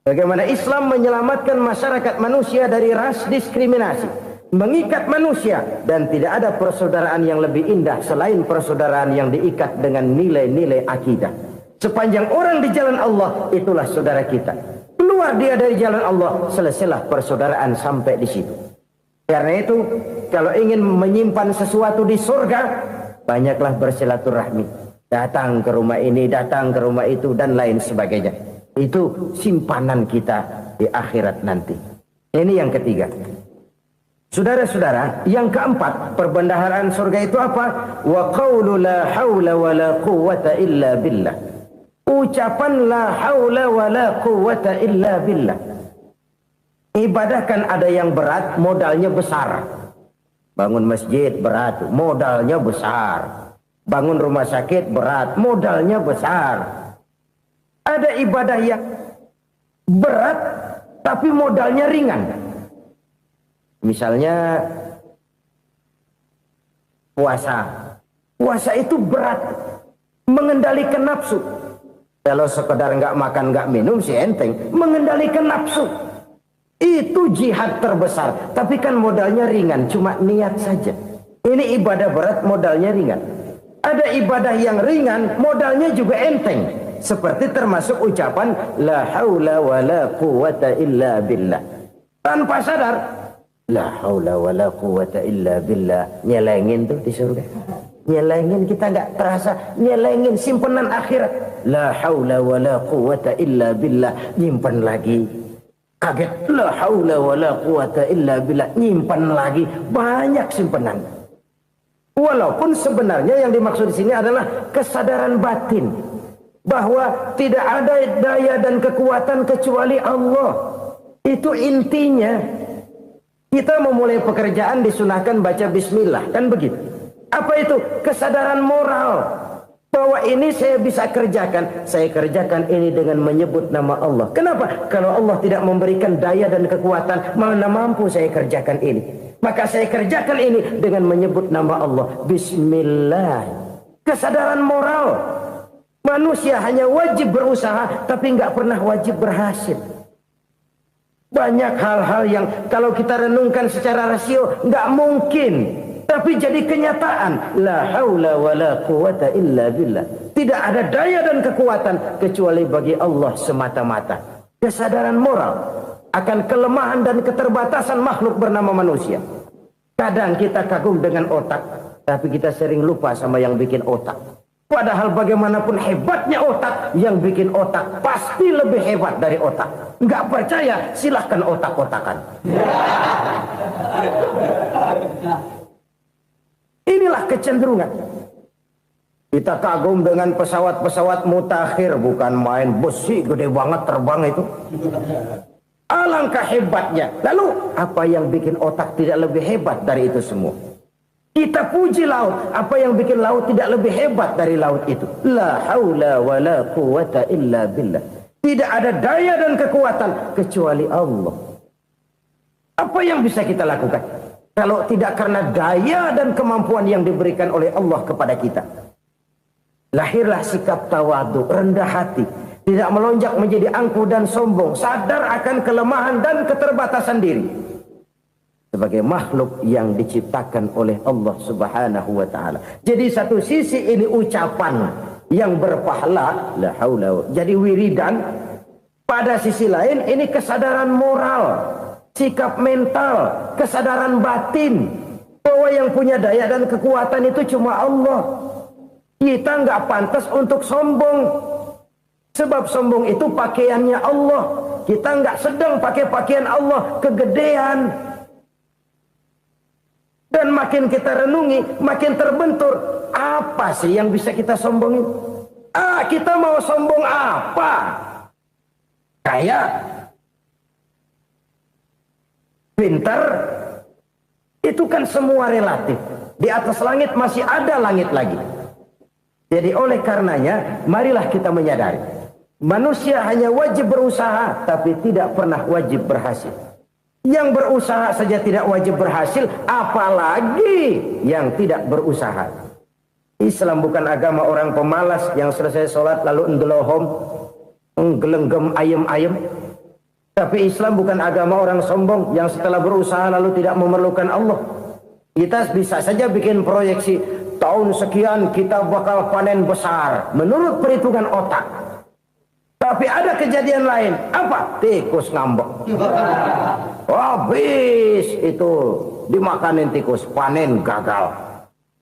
Bagaimana Islam menyelamatkan masyarakat manusia dari ras diskriminasi, mengikat manusia, dan tidak ada persaudaraan yang lebih indah selain persaudaraan yang diikat dengan nilai-nilai akidah. Sepanjang orang di jalan Allah, itulah saudara kita. Keluar dia dari jalan Allah, selesailah persaudaraan sampai di situ. Karena itu, kalau ingin menyimpan sesuatu di surga, banyaklah bersilaturahmi. Datang ke rumah ini, datang ke rumah itu, dan lain sebagainya. Itu simpanan kita di akhirat nanti. Ini yang ketiga. Saudara-saudara, yang keempat, perbendaharaan surga itu apa? Wa qawlu la hawla wa la quwwata illa billah. Ucapan la haula wa la quwwata illa billah. Ibadah kan ada yang berat, modalnya besar. Bangun masjid berat, modalnya besar. Bangun rumah sakit berat, modalnya besar. Ada ibadah yang berat tapi modalnya ringan. Misalnya puasa. Puasa itu berat, mengendalikan nafsu. Kalau sekedar nggak makan nggak minum sih enteng, mengendalikan nafsu itu jihad terbesar. Tapi kan modalnya ringan, cuma niat saja. Ini ibadah berat, modalnya ringan. Ada ibadah yang ringan, modalnya juga enteng. Seperti termasuk ucapan la haula wa la quwwata illa billah. Tanpa sadar, la haula wa la quwwata illa billah, nyelengin tuh di surga. Nyelengin, kita nggak terasa, nyelengin simpenan akhirat. La haula wa la quwwata illa billah, nyimpan lagi. Kaget, la haula wa la quwwata illa billah, nyimpan lagi. Banyak simpenan. Walaupun sebenarnya yang dimaksud di sini adalah kesadaran batin bahwa tidak ada daya dan kekuatan kecuali Allah. Itu intinya. Kita memulai pekerjaan disunahkan baca bismillah, kan begitu. Apa itu? Kesadaran moral Bahwa ini saya bisa kerjakan. Saya kerjakan ini dengan menyebut nama Allah. Kenapa? Kalau Allah tidak memberikan daya dan kekuatan, mana mampu saya kerjakan ini. Maka saya kerjakan ini dengan menyebut nama Allah. Bismillah. Kesadaran moral. Manusia hanya wajib berusaha, tapi nggak pernah wajib berhasil. Banyak hal-hal yang kalau kita renungkan secara rasio nggak mungkin. Tapi jadi kenyataan. La haula wa la quwata illa billah. Tidak ada daya dan kekuatan kecuali bagi Allah semata-mata. Kesadaran moral akan kelemahan dan keterbatasan makhluk bernama manusia. Kadang kita kagum dengan otak, tapi kita sering lupa sama yang bikin otak. Padahal bagaimanapun hebatnya otak, yang bikin otak pasti lebih hebat dari otak. Nggak percaya, silahkan otak-otakan. Inilah kecenderungan. Kita kagum dengan pesawat-pesawat mutakhir, bukan main besi gede banget terbang itu. Alangkah hebatnya. Lalu apa yang bikin otak tidak lebih hebat dari itu semua? Kita puji laut. Apa yang bikin laut tidak lebih hebat dari laut itu? La haula wa la quwata illa billah. Tidak ada daya dan kekuatan kecuali Allah. Apa yang bisa kita lakukan? Kalau tidak karena daya dan kemampuan yang diberikan oleh Allah kepada kita. Lahirlah sikap tawadu, rendah hati. Tidak melonjak menjadi angkuh dan sombong. Sadar akan kelemahan dan keterbatasan diri. Sebagai makhluk yang diciptakan oleh Allah subhanahu wa ta'ala. Jadi satu sisi ini ucapan yang berpahala. La haula. Jadi wiridan. Pada sisi lain ini kesadaran moral. Sikap mental, kesadaran batin bahwa yang punya daya dan kekuatan itu cuma Allah. Kita nggak pantas untuk sombong, sebab sombong itu pakaiannya Allah. Kita nggak sedang pakai pakaian Allah, kegedean. Dan makin kita renungi, makin terbentur. Apa sih yang bisa kita sombongin? Kita mau sombong apa? Kayak pintar, itu kan semua relatif. Di atas langit masih ada langit lagi. Jadi oleh karenanya, marilah kita menyadari. Manusia hanya wajib berusaha, tapi tidak pernah wajib berhasil. Yang berusaha saja tidak wajib berhasil, apalagi yang tidak berusaha. Islam bukan agama orang pemalas yang selesai sholat lalu ngelohom, nggelenggem ayem-ayem. Tapi Islam bukan agama orang sombong yang setelah berusaha lalu tidak memerlukan Allah. Kita bisa saja bikin proyeksi tahun sekian kita bakal panen besar menurut perhitungan otak. Tapi ada kejadian lain. Apa? Tikus ngambek. Habis itu dimakanin tikus, panen gagal.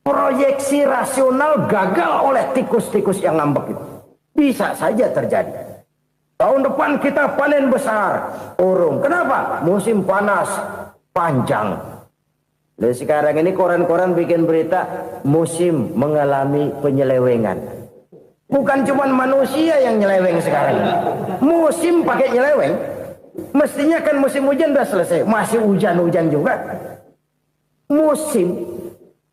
Proyeksi rasional gagal oleh tikus-tikus yang ngambek itu. Bisa saja terjadi. Tahun depan kita panen besar, urung. Kenapa? Musim panas panjang. Dan sekarang ini koran-koran bikin berita musim mengalami penyelewengan. Bukan cuma manusia yang nyeleweng sekarang. Musim pakai nyeleweng. Mestinya kan musim hujan udah selesai, masih hujan-hujan juga. Musim.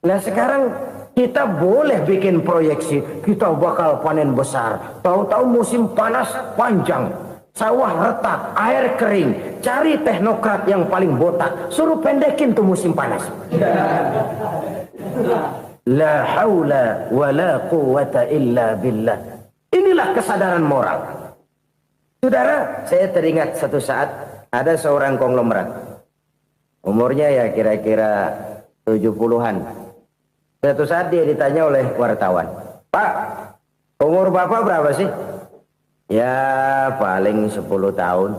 Nah sekarang kita boleh bikin proyeksi, kita bakal panen besar. Tahu-tahu musim panas panjang, sawah retak, air kering. Cari teknokrat yang paling botak, suruh pendekin tuh musim panas. La haula wa la quwata illa billah. Inilah kesadaran moral. Saudara, saya teringat satu saat ada seorang konglomerat. Umurnya ya kira-kira 70-an. Suatu saat dia ditanya oleh wartawan, Pak, umur Bapak berapa sih? Ya paling 10 tahun.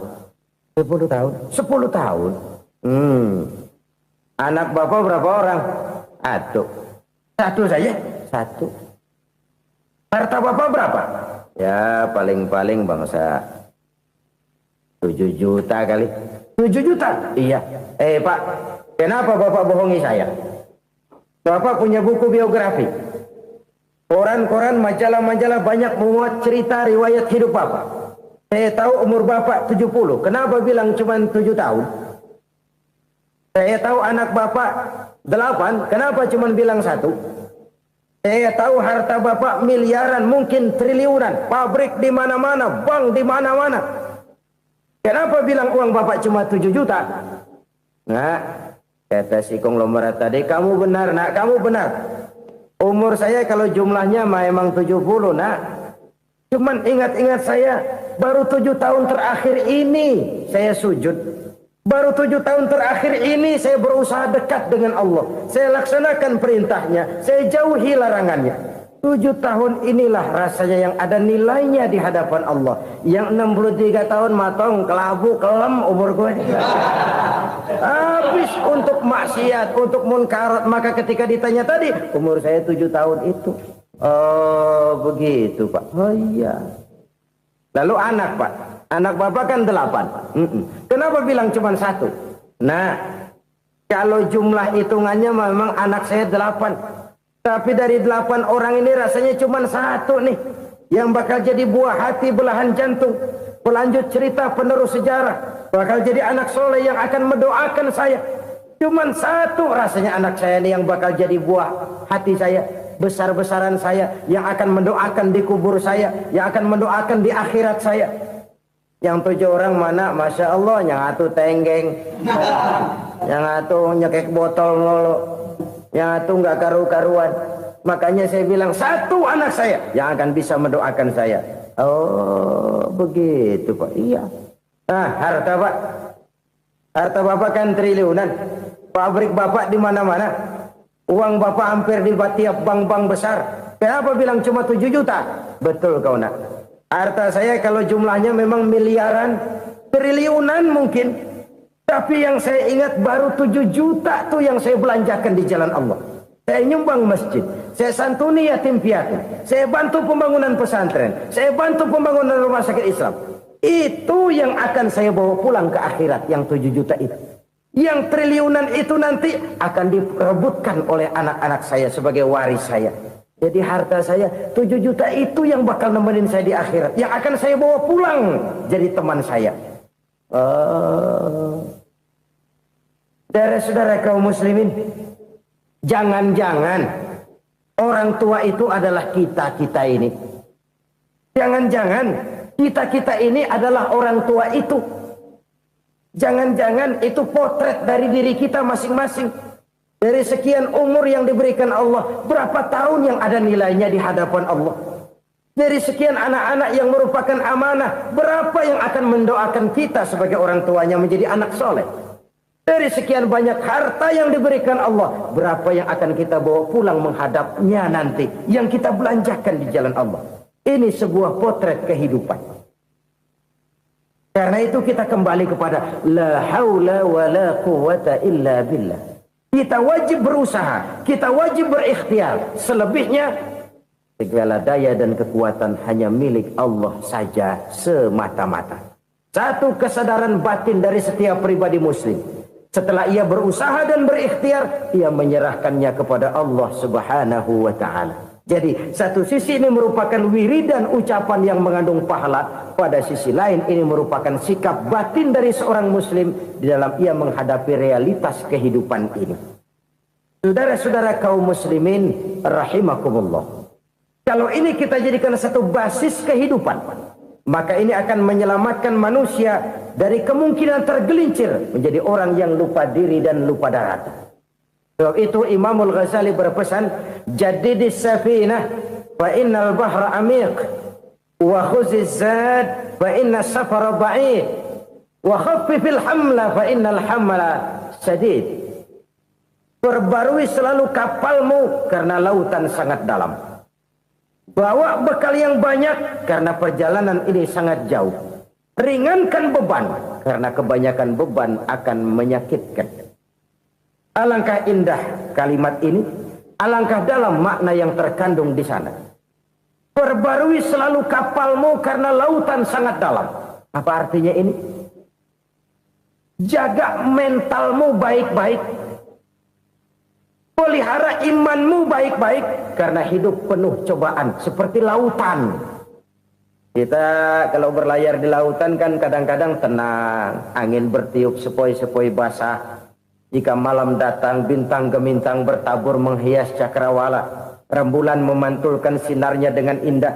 10 tahun? 10 tahun? Anak Bapak berapa orang? Satu saja? Satu. Harta Bapak berapa? Ya paling-paling bangsa 7 juta kali. 7 juta? Iya. Pak, kenapa Bapak bohongi saya? Bapak punya buku biografi. Koran-koran, majalah-majalah banyak memuat cerita riwayat hidup Bapak. Saya tahu umur Bapak 70. Kenapa bilang cuma 7 tahun? Saya tahu anak Bapak 8. Kenapa cuma bilang 1? Saya tahu harta bapak miliaran, mungkin triliunan, pabrik di mana-mana, bank di mana-mana. Kenapa bilang uang bapak cuma 7 juta? Nah, kata si konglomerat tadi, kamu benar nak, kamu benar. Umur saya kalau jumlahnya memang 70 nak. Cuman ingat-ingat saya, baru 7 tahun terakhir ini saya sujud. Baru 7 tahun terakhir ini saya berusaha dekat dengan Allah. Saya laksanakan perintahnya, saya jauhi larangannya. 7 tahun inilah rasanya yang ada nilainya di hadapan Allah. Yang 63 tahun matong, kelabu, kelem umur gue. Habis untuk maksiat, untuk munkarat. Maka ketika ditanya tadi, umur saya 7 tahun itu. Oh begitu Pak. Oh iya. Lalu anak Pak. Anak bapak kan 8. Kenapa bilang cuma 1? Nah, kalau jumlah hitungannya memang anak saya 8. Tapi dari 8 orang ini rasanya cuma 1 nih. Yang bakal jadi buah hati, belahan jantung. Pelanjut cerita, penerus sejarah. Bakal jadi anak soleh yang akan mendoakan saya. Cuma 1 rasanya anak saya ini yang bakal jadi buah hati saya. Besar-besaran saya. Yang akan mendoakan di kubur saya. Yang akan mendoakan di akhirat saya. Yang 7 orang mana, Masya Allah, yang atu tenggeng, yang atu nyekek botol ngolo, yang atu nggak karu-karuan. Makanya saya bilang 1 anak saya yang akan bisa mendoakan saya. Oh begitu Pak. Iya. Nah harta Pak, harta Bapak kan triliunan, pabrik Bapak di mana-mana, uang Bapak hampir di tiap bank-bank besar. Kenapa bilang cuma 7 juta? Betul kau nak. Harta saya kalau jumlahnya memang miliaran, triliunan mungkin. Tapi yang saya ingat baru 7 juta tuh yang saya belanjakan di jalan Allah. Saya nyumbang masjid, saya santuni yatim piatu, saya bantu pembangunan pesantren, saya bantu pembangunan rumah sakit Islam. Itu yang akan saya bawa pulang ke akhirat, yang 7 juta itu. Yang triliunan itu nanti akan diperebutkan oleh anak-anak saya sebagai waris saya. Jadi harta saya 7 juta itu yang bakal nemenin saya di akhirat. Yang akan saya bawa pulang jadi teman saya. Saudara-saudara kaum muslimin, jangan-jangan orang tua itu adalah kita-kita ini. Jangan-jangan kita-kita ini adalah orang tua itu. Jangan-jangan itu potret dari diri kita masing-masing. Dari sekian umur yang diberikan Allah, berapa tahun yang ada nilainya di hadapan Allah? Dari sekian anak-anak yang merupakan amanah, berapa yang akan mendoakan kita sebagai orang tuanya menjadi anak soleh? Dari sekian banyak harta yang diberikan Allah, berapa yang akan kita bawa pulang menghadapnya nanti, yang kita belanjakan di jalan Allah? Ini sebuah potret kehidupan. Karena itu kita kembali kepada la haula wa la quwwata illa billah. Kita wajib berusaha, kita wajib berikhtiar. Selebihnya, segala daya dan kekuatan hanya milik Allah saja semata-mata. Satu kesadaran batin dari setiap pribadi muslim. Setelah ia berusaha dan berikhtiar, ia menyerahkannya kepada Allah Subhanahu wa ta'ala. Jadi, satu sisi ini merupakan wiridan ucapan yang mengandung pahala. Pada sisi lain, ini merupakan sikap batin dari seorang muslim di dalam ia menghadapi realitas kehidupan ini. Saudara-saudara kaum muslimin, rahimakumullah. Kalau ini kita jadikan satu basis kehidupan, maka ini akan menyelamatkan manusia dari kemungkinan tergelincir menjadi orang yang lupa diri dan lupa darat. Sebab itu Imamul Ghazali berpesan, jadidis safinah fa innal bahra amiq wa khuziz zad fa inna safara ba'id wa khaffifil hamla fa innal hamla sadid. Perbarui selalu kapalmu karena lautan sangat dalam. Bawa bekal yang banyak karena perjalanan ini sangat jauh. Ringankan beban karena kebanyakan beban akan menyakitkan. Alangkah indah kalimat ini, alangkah dalam makna yang terkandung di sana. Perbarui selalu kapalmu karena lautan sangat dalam. Apa artinya ini? Jaga mentalmu baik-baik. Pelihara imanmu baik-baik karena hidup penuh cobaan seperti lautan. Kita kalau berlayar di lautan kan kadang-kadang tenang, angin bertiup sepoi-sepoi basah. Jika malam datang, bintang gemintang bertabur menghias cakrawala. Rembulan memantulkan sinarnya dengan indah.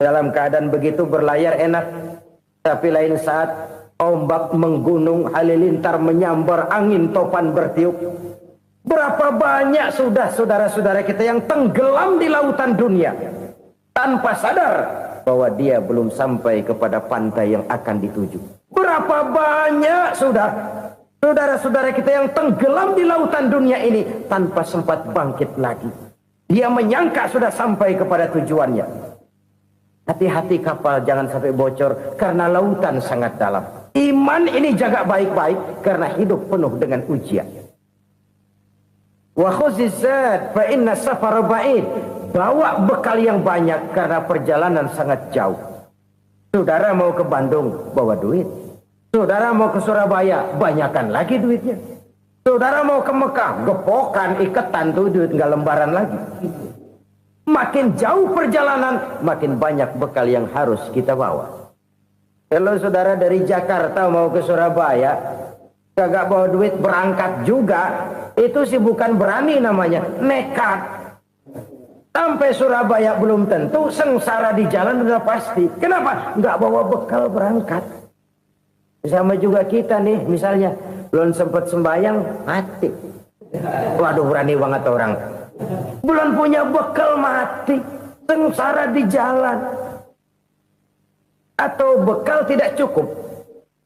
Dalam keadaan begitu berlayar enak. Tapi lain saat ombak menggunung, halilintar menyambar, angin topan bertiup. Berapa banyak sudah saudara-saudara kita yang tenggelam di lautan dunia tanpa sadar bahwa dia belum sampai kepada pantai yang akan dituju. Berapa banyak sudah saudara-saudara kita yang tenggelam di lautan dunia ini tanpa sempat bangkit lagi. Dia menyangka sudah sampai kepada tujuannya. Hati-hati kapal jangan sampai bocor karena lautan sangat dalam. Iman ini jaga baik-baik karena hidup penuh dengan ujian. Wa khuzizat fa inna safara ba'id. Bawa bekal yang banyak karena perjalanan sangat jauh. Saudara mau ke Bandung, bawa duit. Saudara mau ke Surabaya, banyakan lagi duitnya. Saudara mau ke Mekah, gepokan, iketan tuh duit nggak lembaran lagi. Makin jauh perjalanan, makin banyak bekal yang harus kita bawa. Kalau saudara dari Jakarta mau ke Surabaya, kagak bawa duit berangkat juga, itu sih bukan berani namanya, nekat. Sampai Surabaya belum tentu, sengsara di jalan udah pasti. Kenapa? Nggak bawa bekal berangkat. Sama juga kita nih, misalnya belum sempat sembahyang, mati. Waduh, berani banget orang. Belum punya bekal, mati. Sengsara di jalan. Atau bekal tidak cukup.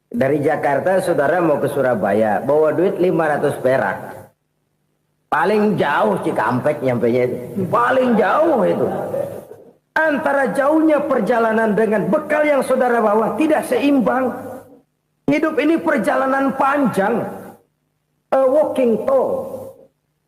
Dari Jakarta saudara mau ke Surabaya, bawa duit 500 perak. Paling jauh Cikampek nyampenya itu. Paling jauh itu. Antara jauhnya perjalanan dengan bekal yang saudara bawa tidak seimbang. Hidup ini perjalanan panjang. A walking tour.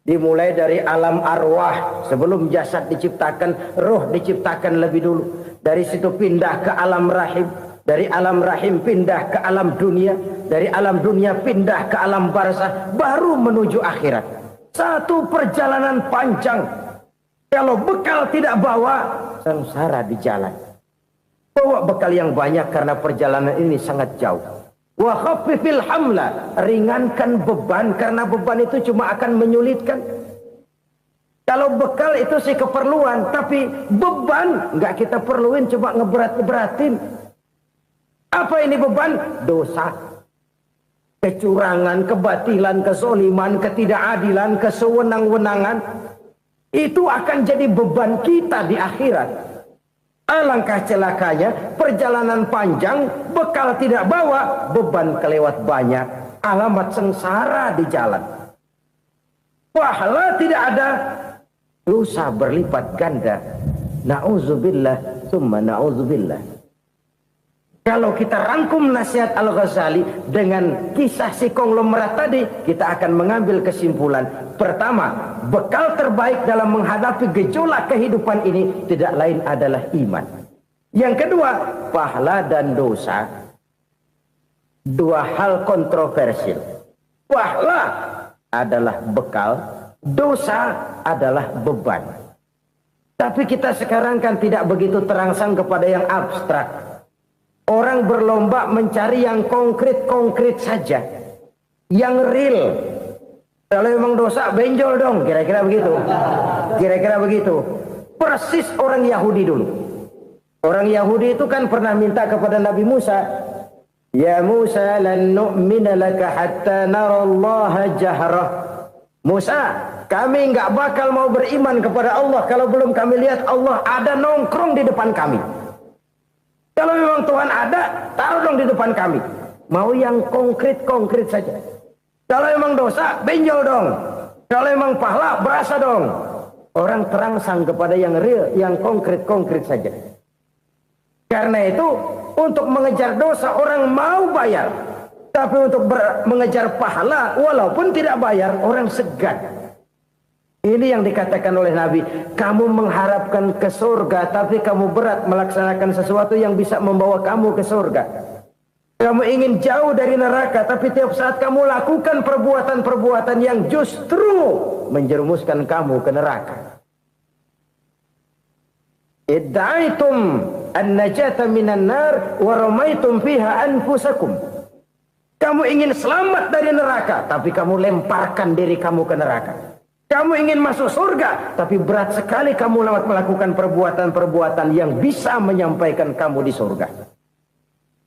Dimulai dari alam arwah. Sebelum jasad diciptakan, roh diciptakan lebih dulu. Dari situ pindah ke alam rahim. Dari alam rahim pindah ke alam dunia. Dari alam dunia pindah ke alam barzah. Baru menuju akhirat. Satu perjalanan panjang. Kalau bekal tidak bawa, sengsara di jalan. Bawa bekal yang banyak karena perjalanan ini sangat jauh. Wa khaffifil hamla, ringankan beban karena beban itu cuma akan menyulitkan. Kalau bekal itu sih keperluan, tapi beban nggak kita perluin, coba ngeberat-beratin. Apa ini beban? Dosa, kecurangan, kebatilan, kezoliman, ketidakadilan, kesewenang-wenangan. Itu akan jadi beban kita di akhirat. Alangkah celakanya, perjalanan panjang, bekal tidak bawa, beban kelewat banyak, alamat sengsara di jalan. Pahala tidak ada, dosa berlipat ganda. Na'udzubillah, summa na'udzubillah. Kalau kita rangkum nasihat Al-Ghazali dengan kisah si konglomerat tadi, kita akan mengambil kesimpulan. Pertama, bekal terbaik dalam menghadapi gejolak kehidupan ini tidak lain adalah iman. Yang kedua, pahala dan dosa. Dua hal kontroversial. Pahala adalah bekal, dosa adalah beban. Tapi kita sekarang kan tidak begitu terangsang kepada yang abstrak. Orang berlomba mencari yang konkret-konkret saja. Yang real. Kalau memang dosa, benjol dong. Kira-kira begitu. Kira-kira begitu. Persis orang Yahudi dulu. Orang Yahudi itu kan pernah minta kepada Nabi Musa. Ya Musa, lan nu'mina laka hatta narallaha jahrah. Musa, kami nggak bakal mau beriman kepada Allah kalau belum kami lihat Allah ada nongkrong di depan kami. Kalau memang Tuhan ada, taruh dong di depan kami. Mau yang konkret-konkret saja. Kalau memang dosa, benjol dong. Kalau memang pahala, berasa dong. Orang terangsang kepada yang real, yang konkret-konkret saja. Karena itu, untuk mengejar dosa, orang mau bayar. Tapi untuk mengejar pahala, walaupun tidak bayar, orang segan. Ini yang dikatakan oleh Nabi, kamu mengharapkan ke surga, tapi kamu berat melaksanakan sesuatu yang bisa membawa kamu ke surga. Kamu ingin jauh dari neraka, tapi tiap saat kamu lakukan perbuatan-perbuatan yang justru menjerumuskan kamu ke neraka. Idda'aitum an-najata minan nar wa ramaitum fiha anfusakum. Kamu ingin selamat dari neraka, tapi kamu lemparkan diri kamu ke neraka. Kamu ingin masuk surga, tapi berat sekali kamu melakukan perbuatan-perbuatan yang bisa menyampaikan kamu di surga.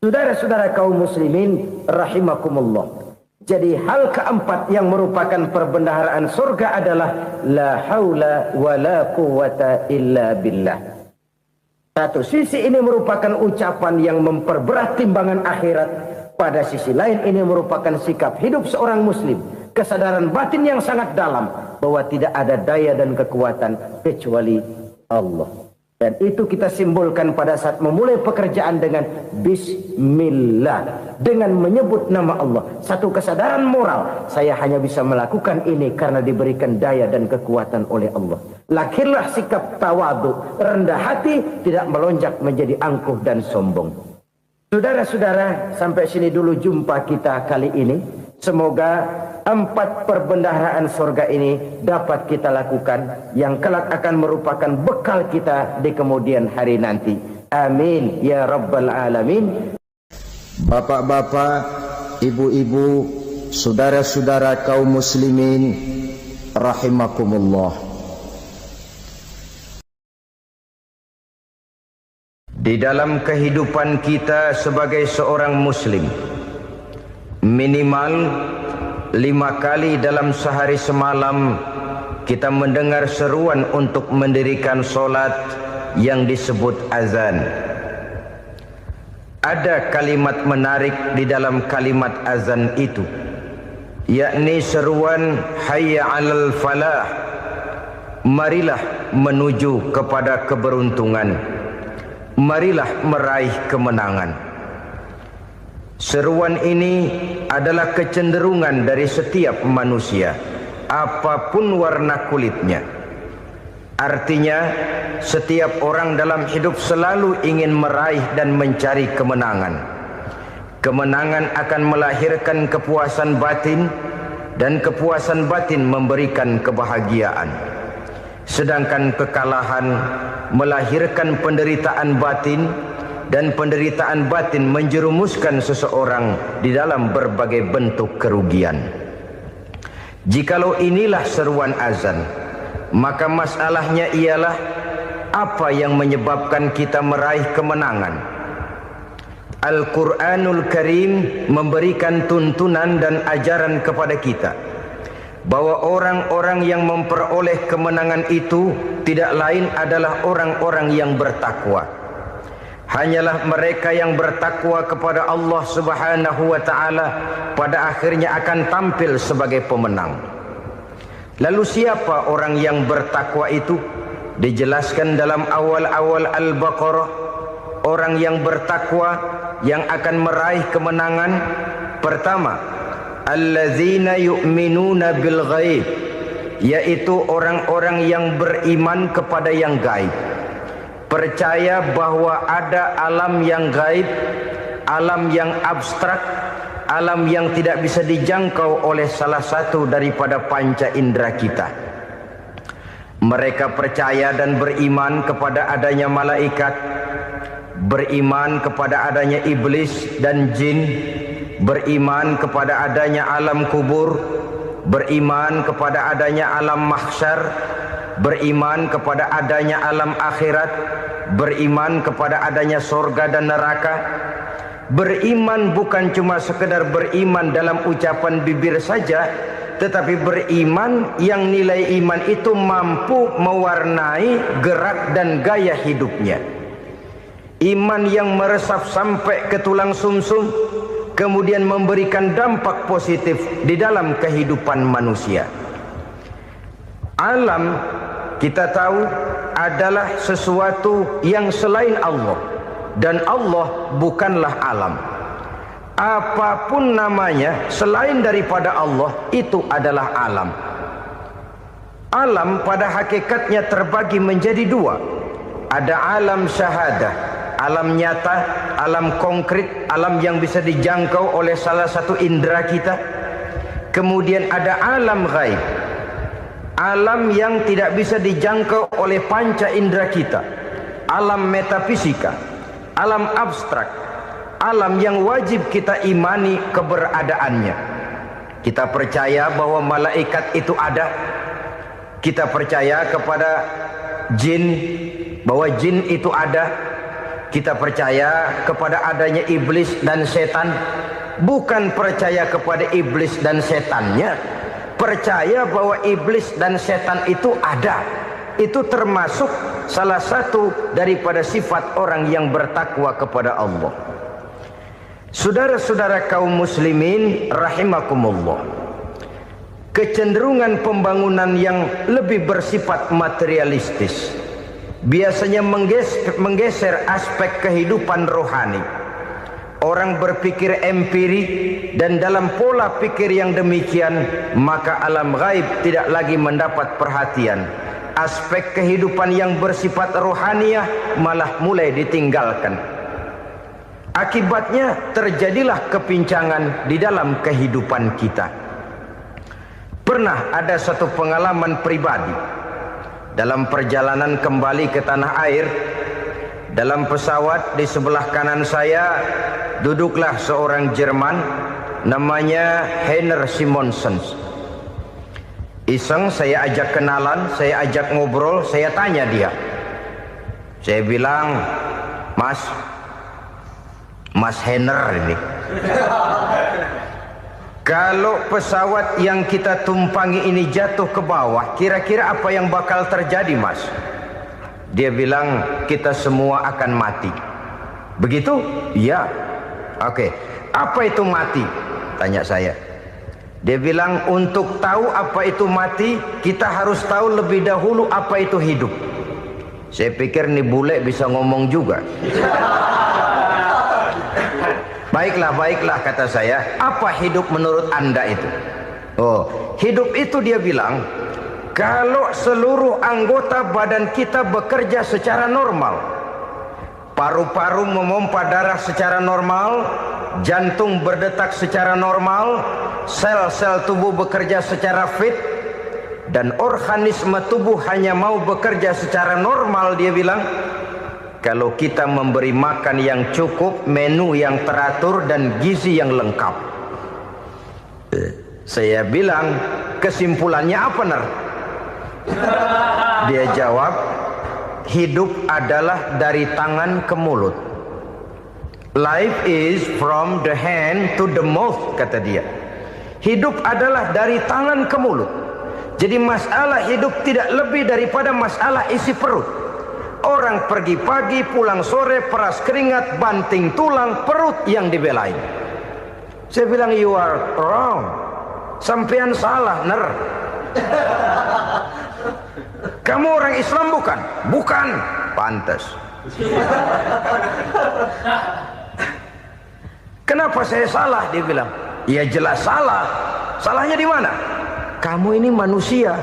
Saudara-saudara kaum muslimin rahimakumullah. Jadi hal keempat yang merupakan perbendaharaan surga adalah la haula wa la quwata illa billah. Satu sisi ini merupakan ucapan yang memperberat timbangan akhirat. Pada sisi lain ini merupakan sikap hidup seorang muslim. Kesadaran batin yang sangat dalam bahwa tidak ada daya dan kekuatan kecuali Allah. Dan itu kita simbolkan pada saat memulai pekerjaan dengan Bismillah, dengan menyebut nama Allah. Satu kesadaran moral, saya hanya bisa melakukan ini karena diberikan daya dan kekuatan oleh Allah. Lahirlah sikap tawadu, rendah hati, tidak melonjak menjadi angkuh dan sombong. Saudara-saudara, sampai sini dulu jumpa kita kali ini. Semoga 4 perbendaharaan surga ini dapat kita lakukan, yang kelak akan merupakan bekal kita di kemudian hari nanti. Amin ya rabbal alamin. Bapak-bapak, ibu-ibu, saudara-saudara kaum muslimin rahimakumullah. Di dalam kehidupan kita sebagai seorang muslim, minimal 5 kali dalam sehari semalam kita mendengar seruan untuk mendirikan solat yang disebut azan. Ada kalimat menarik di dalam kalimat azan itu, yakni seruan hayya 'alal falah, marilah menuju kepada keberuntungan, marilah meraih kemenangan. Seruan ini adalah kecenderungan dari setiap manusia, apapun warna kulitnya. Artinya, setiap orang dalam hidup selalu ingin meraih dan mencari kemenangan. Kemenangan akan melahirkan kepuasan batin, dan kepuasan batin memberikan kebahagiaan. Sedangkan kekalahan melahirkan penderitaan batin, dan penderitaan batin menjerumuskan seseorang di dalam berbagai bentuk kerugian. Jikalau inilah seruan azan, maka masalahnya ialah apa yang menyebabkan kita meraih kemenangan. Al-Quranul Karim memberikan tuntunan dan ajaran kepada kita bahwa orang-orang yang memperoleh kemenangan itu tidak lain adalah orang-orang yang bertakwa. Hanyalah mereka yang bertakwa kepada Allah Subhanahu wa ta'ala pada akhirnya akan tampil sebagai pemenang. Lalu siapa orang yang bertakwa itu? Dijelaskan dalam awal-awal Al-Baqarah, orang yang bertakwa yang akan meraih kemenangan. Pertama, allazina yu'minuna bil ghaib, yaitu orang-orang yang beriman kepada yang gaib. Percaya bahwa ada alam yang gaib, alam yang abstrak, alam yang tidak bisa dijangkau oleh salah satu daripada panca indera kita. Mereka percaya dan beriman kepada adanya malaikat, beriman kepada adanya iblis dan jin, beriman kepada adanya alam kubur, beriman kepada adanya alam mahsyar, beriman kepada adanya alam akhirat, beriman kepada adanya surga dan neraka. Beriman bukan cuma sekedar beriman dalam ucapan bibir saja, tetapi beriman yang nilai iman itu mampu mewarnai gerak dan gaya hidupnya. Iman yang meresap sampai ke tulang sumsum, kemudian memberikan dampak positif di dalam kehidupan manusia. Alam, kita tahu, adalah sesuatu yang selain Allah, dan Allah bukanlah alam. Apapun namanya selain daripada Allah, itu adalah alam. Alam pada hakikatnya terbagi menjadi 2. Ada alam syahadah, alam nyata, alam konkret, alam yang bisa dijangkau oleh salah satu indera kita. Kemudian ada alam ghaib, alam yang tidak bisa dijangkau oleh panca indera kita, alam metafisika, alam abstrak, alam yang wajib kita imani keberadaannya. Kita percaya bahwa malaikat itu ada, Kita percaya kepada jin, bahwa jin itu ada. Kita percaya kepada adanya iblis dan setan. Bukan percaya kepada iblis dan setannya, percaya bahwa iblis dan setan itu ada. Itu termasuk salah satu daripada sifat orang yang bertakwa kepada Allah. Saudara-saudara kaum muslimin rahimakumullah, kecenderungan pembangunan yang lebih bersifat materialistis biasanya menggeser aspek kehidupan rohani. Orang berpikir empiri, dan dalam pola pikir yang demikian maka alam gaib tidak lagi mendapat perhatian. Aspek kehidupan yang bersifat rohaniah malah mulai ditinggalkan. Akibatnya terjadilah kepincangan di dalam kehidupan kita. Pernah ada satu pengalaman pribadi dalam perjalanan kembali ke tanah air. Dalam pesawat di sebelah kanan saya duduklah seorang Jerman namanya Heiner Simonsen. Iseng saya ajak kenalan, saya ajak ngobrol, saya tanya dia. Saya bilang, Mas Heiner ini, kalau pesawat yang kita tumpangi ini jatuh ke bawah, kira-kira apa yang bakal terjadi, Mas? Dia bilang, kita semua akan mati. Begitu? Iya. Oke. Apa itu mati? Tanya saya. Dia bilang, untuk tahu apa itu mati, kita harus tahu lebih dahulu apa itu hidup. Saya pikir nih bule bisa ngomong juga. Baiklah kata saya. Apa hidup menurut Anda itu? Oh, hidup itu dia bilang, kalau seluruh anggota badan kita bekerja secara normal, paru-paru memompa darah secara normal, jantung berdetak secara normal, sel-sel tubuh bekerja secara fit, dan organisme tubuh hanya mau bekerja secara normal, dia bilang, kalau kita memberi makan yang cukup, menu yang teratur, dan gizi yang lengkap. Saya bilang, kesimpulannya apa, Ner? Dia jawab, hidup adalah dari tangan ke mulut. Life is from the hand to the mouth, kata dia. Hidup adalah dari tangan ke mulut. Jadi masalah hidup tidak lebih daripada masalah isi perut. Orang pergi pagi, pulang sore, peras keringat, banting tulang, perut yang dibelain. Saya bilang, you are wrong. Sampean salah, Ner. Kamu orang Islam bukan? Bukan. Pantas. Kenapa saya salah? Dia bilang, ya jelas salah. Salahnya di mana? Kamu ini manusia.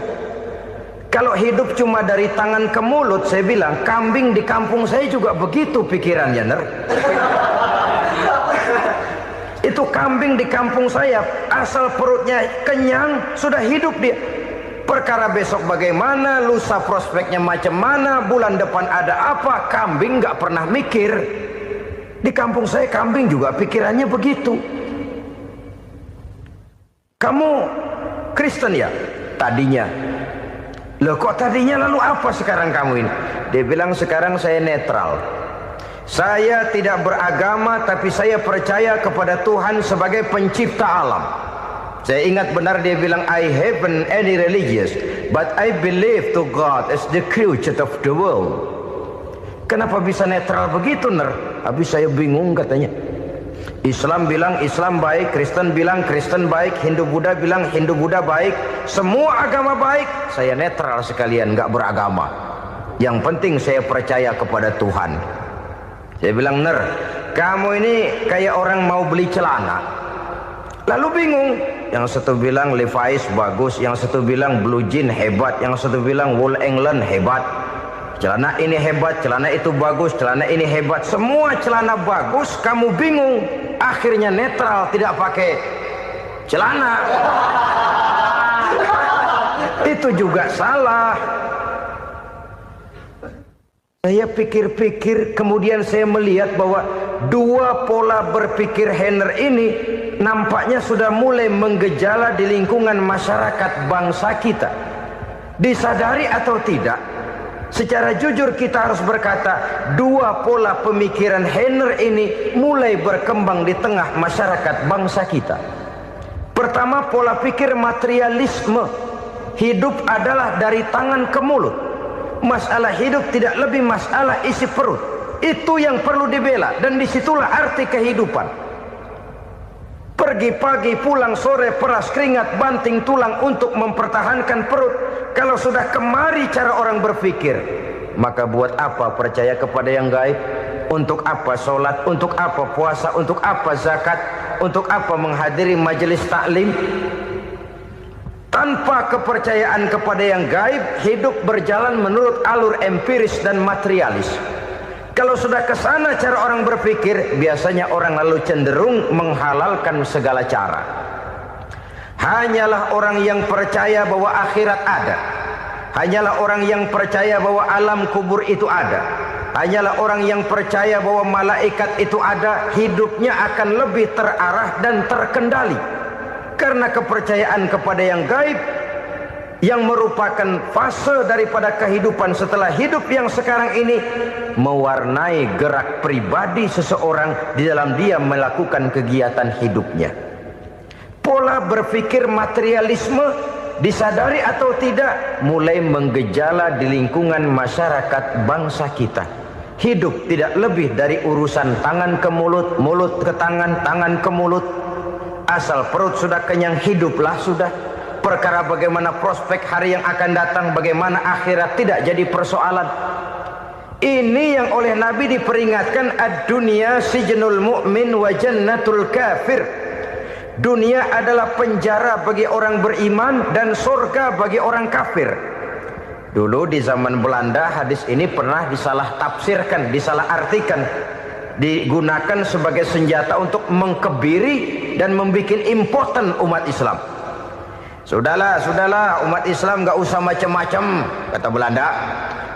Kalau hidup cuma dari tangan ke mulut, saya bilang, kambing di kampung saya juga begitu pikirannya, Ner. Itu kambing di kampung saya, asal perutnya kenyang, sudah hidup dia. Perkara besok bagaimana, lusa prospeknya macam mana, bulan depan ada apa, kambing nggak pernah mikir. Di kampung saya kambing juga pikirannya begitu. Kamu Kristen ya? Tadinya. Loh kok tadinya, lalu apa sekarang kamu ini? Dia bilang, sekarang saya netral. Saya tidak beragama, tapi saya percaya kepada Tuhan sebagai pencipta alam. Saya ingat benar dia bilang, I haven't any religious, but I believe to God as the creator of the world. Kenapa bisa netral begitu, Ner? Habis saya bingung katanya. Islam bilang Islam baik, Kristen bilang Kristen baik, Hindu Buddha bilang Hindu Buddha baik, semua agama baik. Saya netral sekalian, nggak beragama. Yang penting saya percaya kepada Tuhan. Saya bilang, Ner, kamu ini kayak orang mau beli celana. Lalu bingung, yang satu bilang Levi's bagus, yang satu bilang Blue Jean hebat, yang satu bilang Wool England hebat. Celana ini hebat, celana itu bagus, celana ini hebat. Semua celana bagus, kamu bingung. Akhirnya netral, tidak pakai celana. Itu juga salah. Saya pikir-pikir, kemudian saya melihat bahwa dua pola berpikir Heiner ini nampaknya sudah mulai menggejala di lingkungan masyarakat bangsa kita. Disadari atau tidak, secara jujur kita harus berkata, dua pola pemikiran Heiner ini mulai berkembang di tengah masyarakat bangsa kita. Pertama, pola pikir materialisme. Hidup adalah dari tangan ke mulut. Masalah hidup tidak lebih masalah isi perut. Itu yang perlu dibela, dan disitulah arti kehidupan. Pergi pagi, pulang sore, peras keringat, banting tulang untuk mempertahankan perut. Kalau sudah kemari cara orang berpikir, maka buat apa percaya kepada yang gaib? Untuk apa sholat? Untuk apa puasa? Untuk apa zakat? Untuk apa menghadiri majelis taklim? Tanpa kepercayaan kepada yang gaib, hidup berjalan menurut alur empiris dan materialis. Kalau sudah ke sana cara orang berpikir, biasanya orang lalu cenderung menghalalkan segala cara. Hanyalah orang yang percaya bahwa akhirat ada. Hanyalah orang yang percaya bahwa alam kubur itu ada. Hanyalah orang yang percaya bahwa malaikat itu ada, hidupnya akan lebih terarah dan terkendali. Karena kepercayaan kepada yang gaib, yang merupakan fase daripada kehidupan setelah hidup yang sekarang ini, mewarnai gerak pribadi seseorang di dalam dia melakukan kegiatan hidupnya. Pola berpikir materialisme, disadari atau tidak, mulai menggejala di lingkungan masyarakat bangsa kita. Hidup tidak lebih dari urusan tangan ke mulut, mulut ke tangan, tangan ke mulut. Asal perut sudah kenyang, hiduplah sudah. Perkara bagaimana prospek hari yang akan datang, bagaimana akhirat tidak jadi persoalan. Ini yang oleh Nabi diperingatkan, ad-dunya sijnul mu'min wa jannatul kafir. Dunia adalah penjara bagi orang beriman dan surga bagi orang kafir. Dulu di zaman Belanda hadis ini pernah disalah tafsirkan, disalah artikan, digunakan sebagai senjata untuk mengkebiri dan membuat impoten umat Islam. Sudahlah umat Islam gak usah macam-macam, kata Belanda.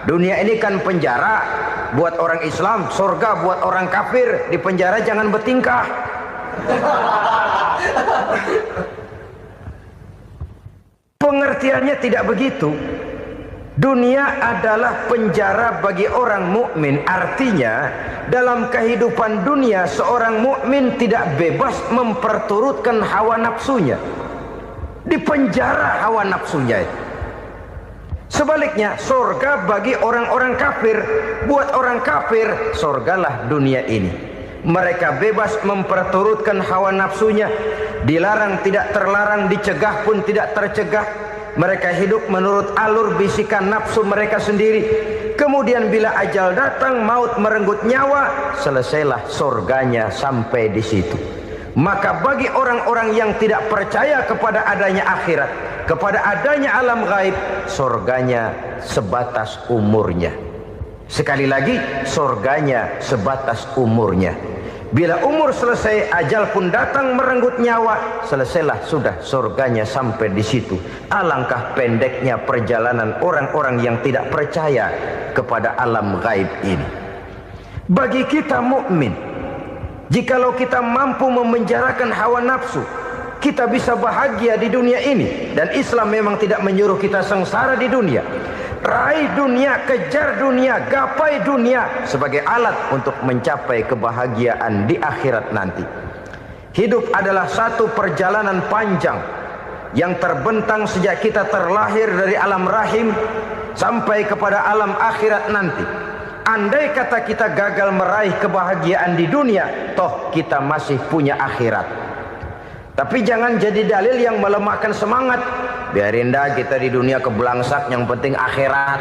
Dunia ini kan penjara buat orang Islam, surga buat orang kafir. Di penjara jangan bertingkah. Pengertiannya tidak begitu. Dunia adalah penjara bagi orang mukmin. Artinya dalam kehidupan dunia seorang mukmin tidak bebas memperturutkan hawa nafsunya. Di penjara hawa nafsunya itu. Sebaliknya, surga bagi orang-orang kafir. Buat orang kafir, surgalah dunia ini. Mereka bebas memperturutkan hawa nafsunya. Dilarang tidak terlarang, dicegah pun tidak tercegah. Mereka hidup menurut alur bisikan nafsu mereka sendiri. Kemudian bila ajal datang, maut merenggut nyawa, selesailah surganya sampai di situ. Maka bagi orang-orang yang tidak percaya kepada adanya akhirat, kepada adanya alam gaib, surganya sebatas umurnya. Sekali lagi, surganya sebatas umurnya. Bila umur selesai, ajal pun datang merenggut nyawa, selesailah sudah surganya sampai di situ. Alangkah pendeknya perjalanan orang-orang yang tidak percaya kepada alam gaib ini. Bagi kita mukmin, jikalau kita mampu memenjarakan hawa nafsu, kita bisa bahagia di dunia ini. Dan Islam memang tidak menyuruh kita sengsara di dunia. Raih dunia, kejar dunia, gapai dunia sebagai alat untuk mencapai kebahagiaan di akhirat nanti. Hidup adalah satu perjalanan panjang yang terbentang sejak kita terlahir dari alam rahim sampai kepada alam akhirat nanti. Andai kata kita gagal meraih kebahagiaan di dunia, toh kita masih punya akhirat. Tapi jangan jadi dalil yang melemahkan semangat. Biarin dah kita di dunia kebelangsak, yang penting akhirat.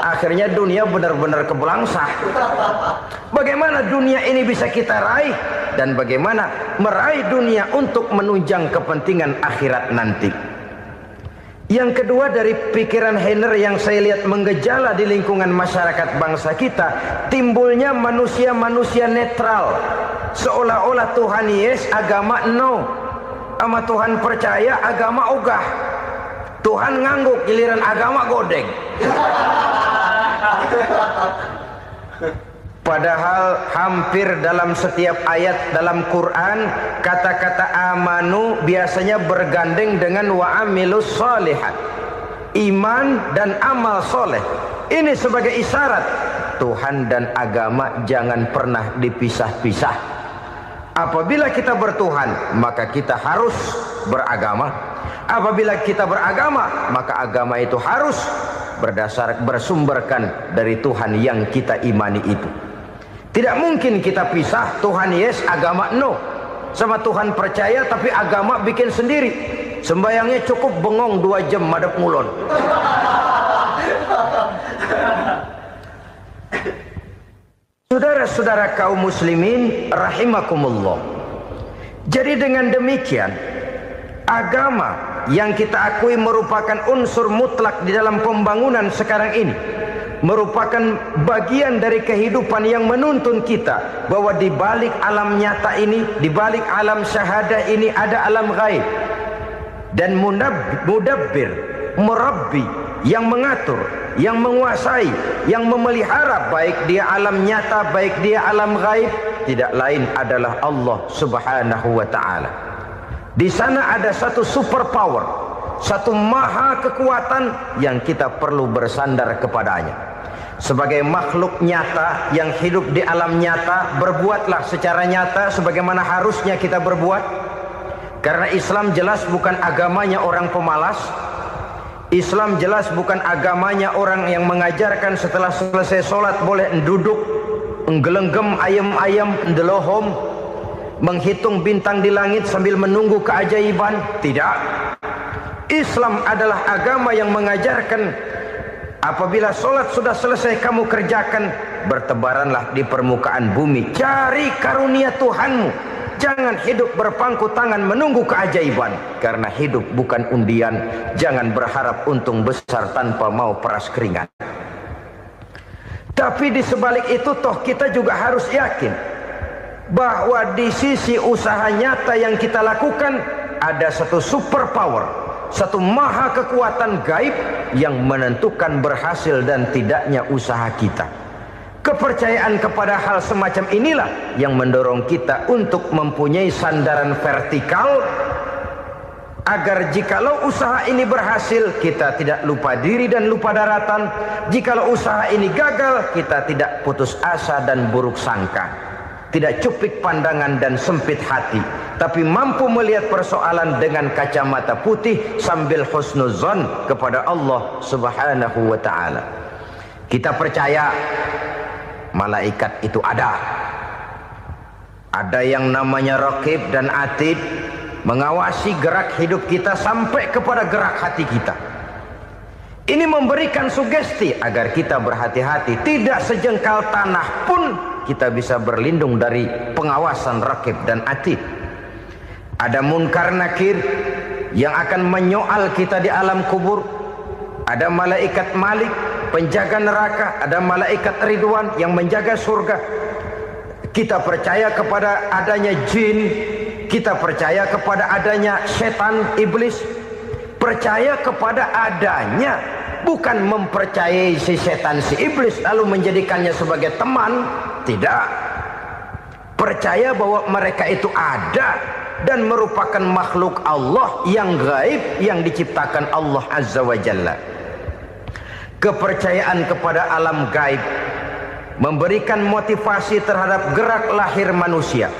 Akhirnya dunia benar-benar kebelangsak. Bagaimana dunia ini bisa kita raih, dan bagaimana meraih dunia untuk menunjang kepentingan akhirat nanti. Yang kedua, dari pikiran Heiner yang saya lihat menggejala di lingkungan masyarakat bangsa kita, timbulnya manusia-manusia netral. Seolah-olah Tuhan yes, agama no. Sama Tuhan percaya, agama ogah. Tuhan ngangguk, giliran agama godeng. Padahal hampir dalam setiap ayat dalam Quran, kata-kata amanu biasanya bergandeng dengan wa amilus shalihat. iman dan amal soleh. Ini sebagai isyarat Tuhan dan agama jangan pernah dipisah-pisah. Apabila kita bertuhan, maka kita harus beragama. Apabila kita beragama, maka agama itu harus bersumberkan dari Tuhan yang kita imani itu. Tidak mungkin kita pisah, Tuhan yes, agama no. Sama Tuhan percaya tapi agama bikin sendiri. Sembayangnya cukup bengong 2 jam madep ngulon. Saudara-saudara kaum muslimin rahimakumullah. Jadi dengan demikian, agama yang kita akui merupakan unsur mutlak di dalam pembangunan sekarang ini, merupakan bagian dari kehidupan yang menuntun kita bahwa di balik alam nyata ini, di balik alam syahadah ini ada alam gaib. Dan mudabbir, murabbi, yang mengatur, yang menguasai, yang memelihara baik dia alam nyata, baik dia alam gaib, tidak lain adalah Allah Subhanahu wa ta'ala. Di sana ada satu super power, satu maha kekuatan yang kita perlu bersandar kepadanya. Sebagai makhluk nyata yang hidup di alam nyata, berbuatlah secara nyata sebagaimana harusnya kita berbuat. Karena Islam jelas bukan agamanya orang pemalas. Islam jelas bukan agamanya orang yang mengajarkan setelah selesai sholat boleh duduk, nggelenggem ayam-ayam, ndelohom, menghitung bintang di langit sambil menunggu keajaiban. Tidak. Islam adalah agama yang mengajarkan apabila sholat sudah selesai kamu kerjakan, bertebaranlah di permukaan bumi, cari karunia Tuhanmu. Jangan hidup berpangku tangan menunggu keajaiban. Karena hidup bukan undian. Jangan berharap untung besar tanpa mau peras keringat. Tapi di sebalik itu toh kita juga harus yakin bahwa di sisi usaha nyata yang kita lakukan ada satu super power, satu maha kekuatan gaib yang menentukan berhasil dan tidaknya usaha kita. Kepercayaan kepada hal semacam inilah yang mendorong kita untuk mempunyai sandaran vertikal, agar jikalau usaha ini berhasil kita tidak lupa diri dan lupa daratan. Jikalau usaha ini gagal kita tidak putus asa dan buruk sangka, tidak cupik pandangan dan sempit hati, tapi mampu melihat persoalan dengan kacamata putih sambil husnuzon kepada Allah Subhanahu wa ta'ala. Kita percaya malaikat itu ada. Ada yang namanya raqib dan atid, mengawasi gerak hidup kita sampai kepada gerak hati kita. Ini memberikan sugesti agar kita berhati-hati. Tidak sejengkal tanah pun kita bisa berlindung dari pengawasan raqib dan atid. Ada munkar nakir yang akan menyoal kita di alam kubur. Ada malaikat Malik, penjaga neraka. Ada malaikat Ridwan yang menjaga surga. Kita percaya kepada adanya jin, kita percaya kepada adanya setan, iblis. Percaya kepada adanya, bukan mempercayai si setan, si iblis lalu menjadikannya sebagai teman. Tidak. Percaya bahwa mereka itu ada dan merupakan makhluk Allah yang gaib yang diciptakan Allah Azza wa Jalla. Kepercayaan kepada alam gaib memberikan motivasi terhadap gerak lahir manusia,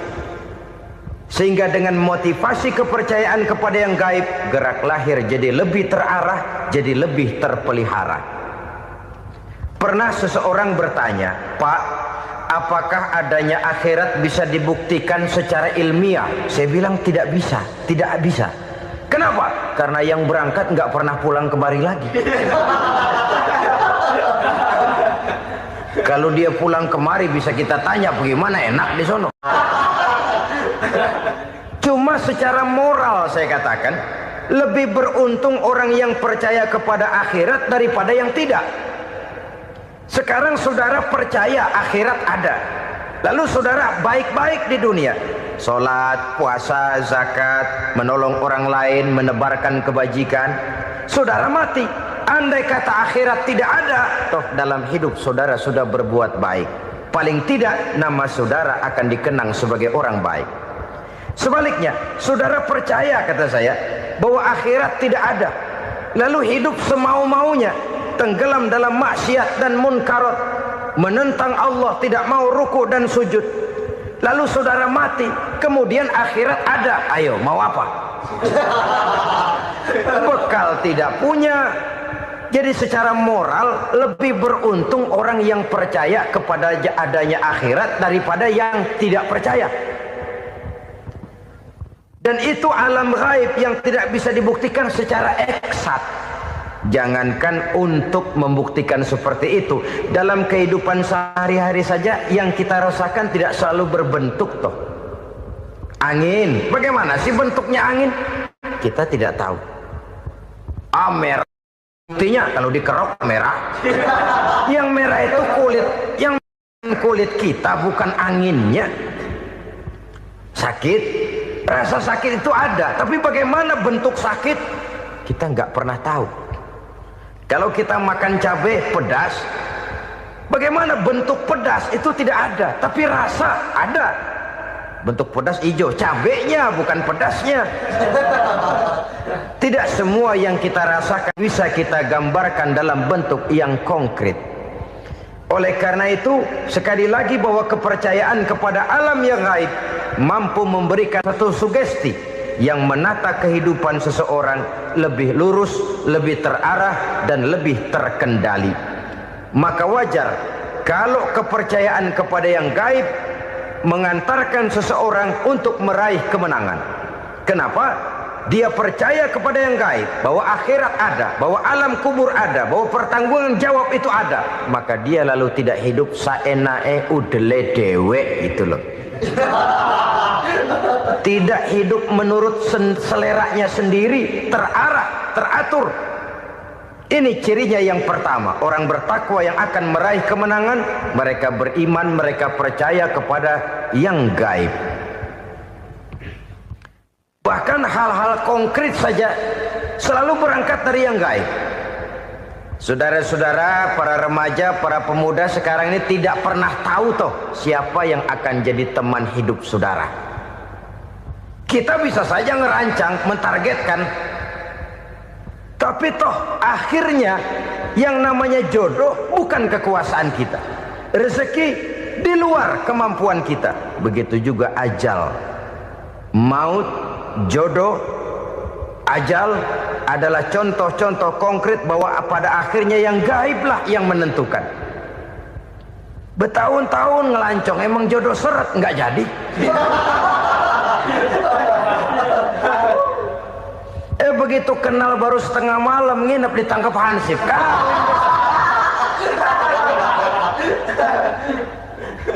sehingga dengan motivasi kepercayaan kepada yang gaib, gerak lahir jadi lebih terarah, jadi lebih terpelihara. Pernah seseorang bertanya, "Pak, apakah adanya akhirat bisa dibuktikan secara ilmiah?" Saya bilang tidak bisa, tidak bisa. Kenapa? Karena yang berangkat nggak pernah pulang kembali lagi. Kalau dia pulang kemari bisa kita tanya bagaimana enak di sono. Cuma secara moral saya katakan, lebih beruntung orang yang percaya kepada akhirat daripada yang tidak. Sekarang saudara percaya akhirat ada, lalu saudara baik-baik di dunia, sholat, puasa, zakat, menolong orang lain, menebarkan kebajikan. Saudara mati, andai kata akhirat tidak ada, toh dalam hidup saudara sudah berbuat baik. Paling tidak nama saudara akan dikenang sebagai orang baik. Sebaliknya, saudara percaya, kata saya, bahwa akhirat tidak ada, lalu hidup semau-maunya, tenggelam dalam maksiat dan munkarat, menentang Allah, tidak mau ruku dan sujud. Lalu saudara mati, kemudian akhirat ada, ayo mau apa? Bekal tidak punya. Jadi secara moral lebih beruntung orang yang percaya kepada adanya akhirat daripada yang tidak percaya. Dan itu alam gaib yang tidak bisa dibuktikan secara eksat. Jangankan untuk membuktikan seperti itu, dalam kehidupan sehari-hari saja yang kita rasakan tidak selalu berbentuk toh. Angin, bagaimana sih bentuknya angin? Kita tidak tahu. Merah, buktinya kalau dikerok merah. Yang merah itu kulit, yang kulit kita bukan anginnya. Sakit, rasa sakit itu ada, tapi bagaimana bentuk sakit? Kita nggak pernah tahu. Kalau kita makan cabai pedas, bagaimana bentuk pedas itu tidak ada, tapi rasa ada. Bentuk pedas hijau, cabainya bukan pedasnya. Tidak semua yang kita rasakan bisa kita gambarkan dalam bentuk yang konkret. Oleh karena itu, sekali lagi bahwa kepercayaan kepada alam yang gaib mampu memberikan satu sugesti yang menata kehidupan seseorang lebih lurus, lebih terarah, dan lebih terkendali. Maka wajar kalau kepercayaan kepada yang gaib mengantarkan seseorang untuk meraih kemenangan. Kenapa? Dia percaya kepada yang gaib, bahwa akhirat ada, bahwa alam kubur ada, bahwa pertanggungan jawab itu ada. Maka dia lalu tidak hidup saenae udele dewe itu loh. Tidak hidup menurut seleranya sendiri, terarah, teratur. Ini cirinya yang pertama. Orang bertakwa yang akan meraih kemenangan, mereka beriman, mereka percaya kepada yang gaib. Bahkan hal-hal konkret saja selalu berangkat dari yang gaib. Saudara-saudara, para remaja, para pemuda sekarang ini tidak pernah tahu toh siapa yang akan jadi teman hidup saudara. Kita bisa saja ngerancang, mentargetkan, tapi toh akhirnya yang namanya jodoh bukan kekuasaan kita. Rezeki di luar kemampuan kita. Begitu juga ajal. Maut, jodoh, ajal adalah contoh-contoh konkret bahwa pada akhirnya yang gaiblah yang menentukan. Bertahun-tahun ngelancong, emang jodoh seret, nggak jadi. Begitu kenal baru setengah malam nginep ditangkap hansip kan.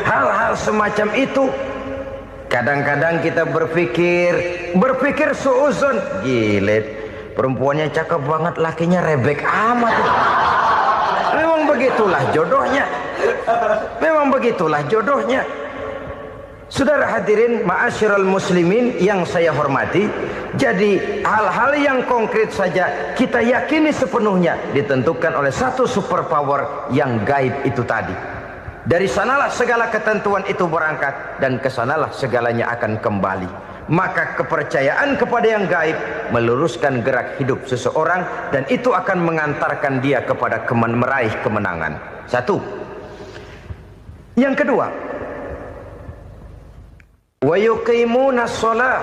Hal-hal semacam itu kadang-kadang kita berpikir suuzon, gile, perempuannya cakep banget, lakinya rebek amat. Memang begitulah jodohnya. Memang begitulah jodohnya. Saudara hadirin ma'asyiral muslimin yang saya hormati, jadi hal-hal yang konkret saja kita yakini sepenuhnya ditentukan oleh satu superpower yang gaib itu tadi. Dari sanalah segala ketentuan itu berangkat dan kesanalah segalanya akan kembali. Maka kepercayaan kepada yang gaib meluruskan gerak hidup seseorang dan itu akan mengantarkan dia kepada meraih kemenangan. Satu. Yang kedua, wa yuqimuna shalah.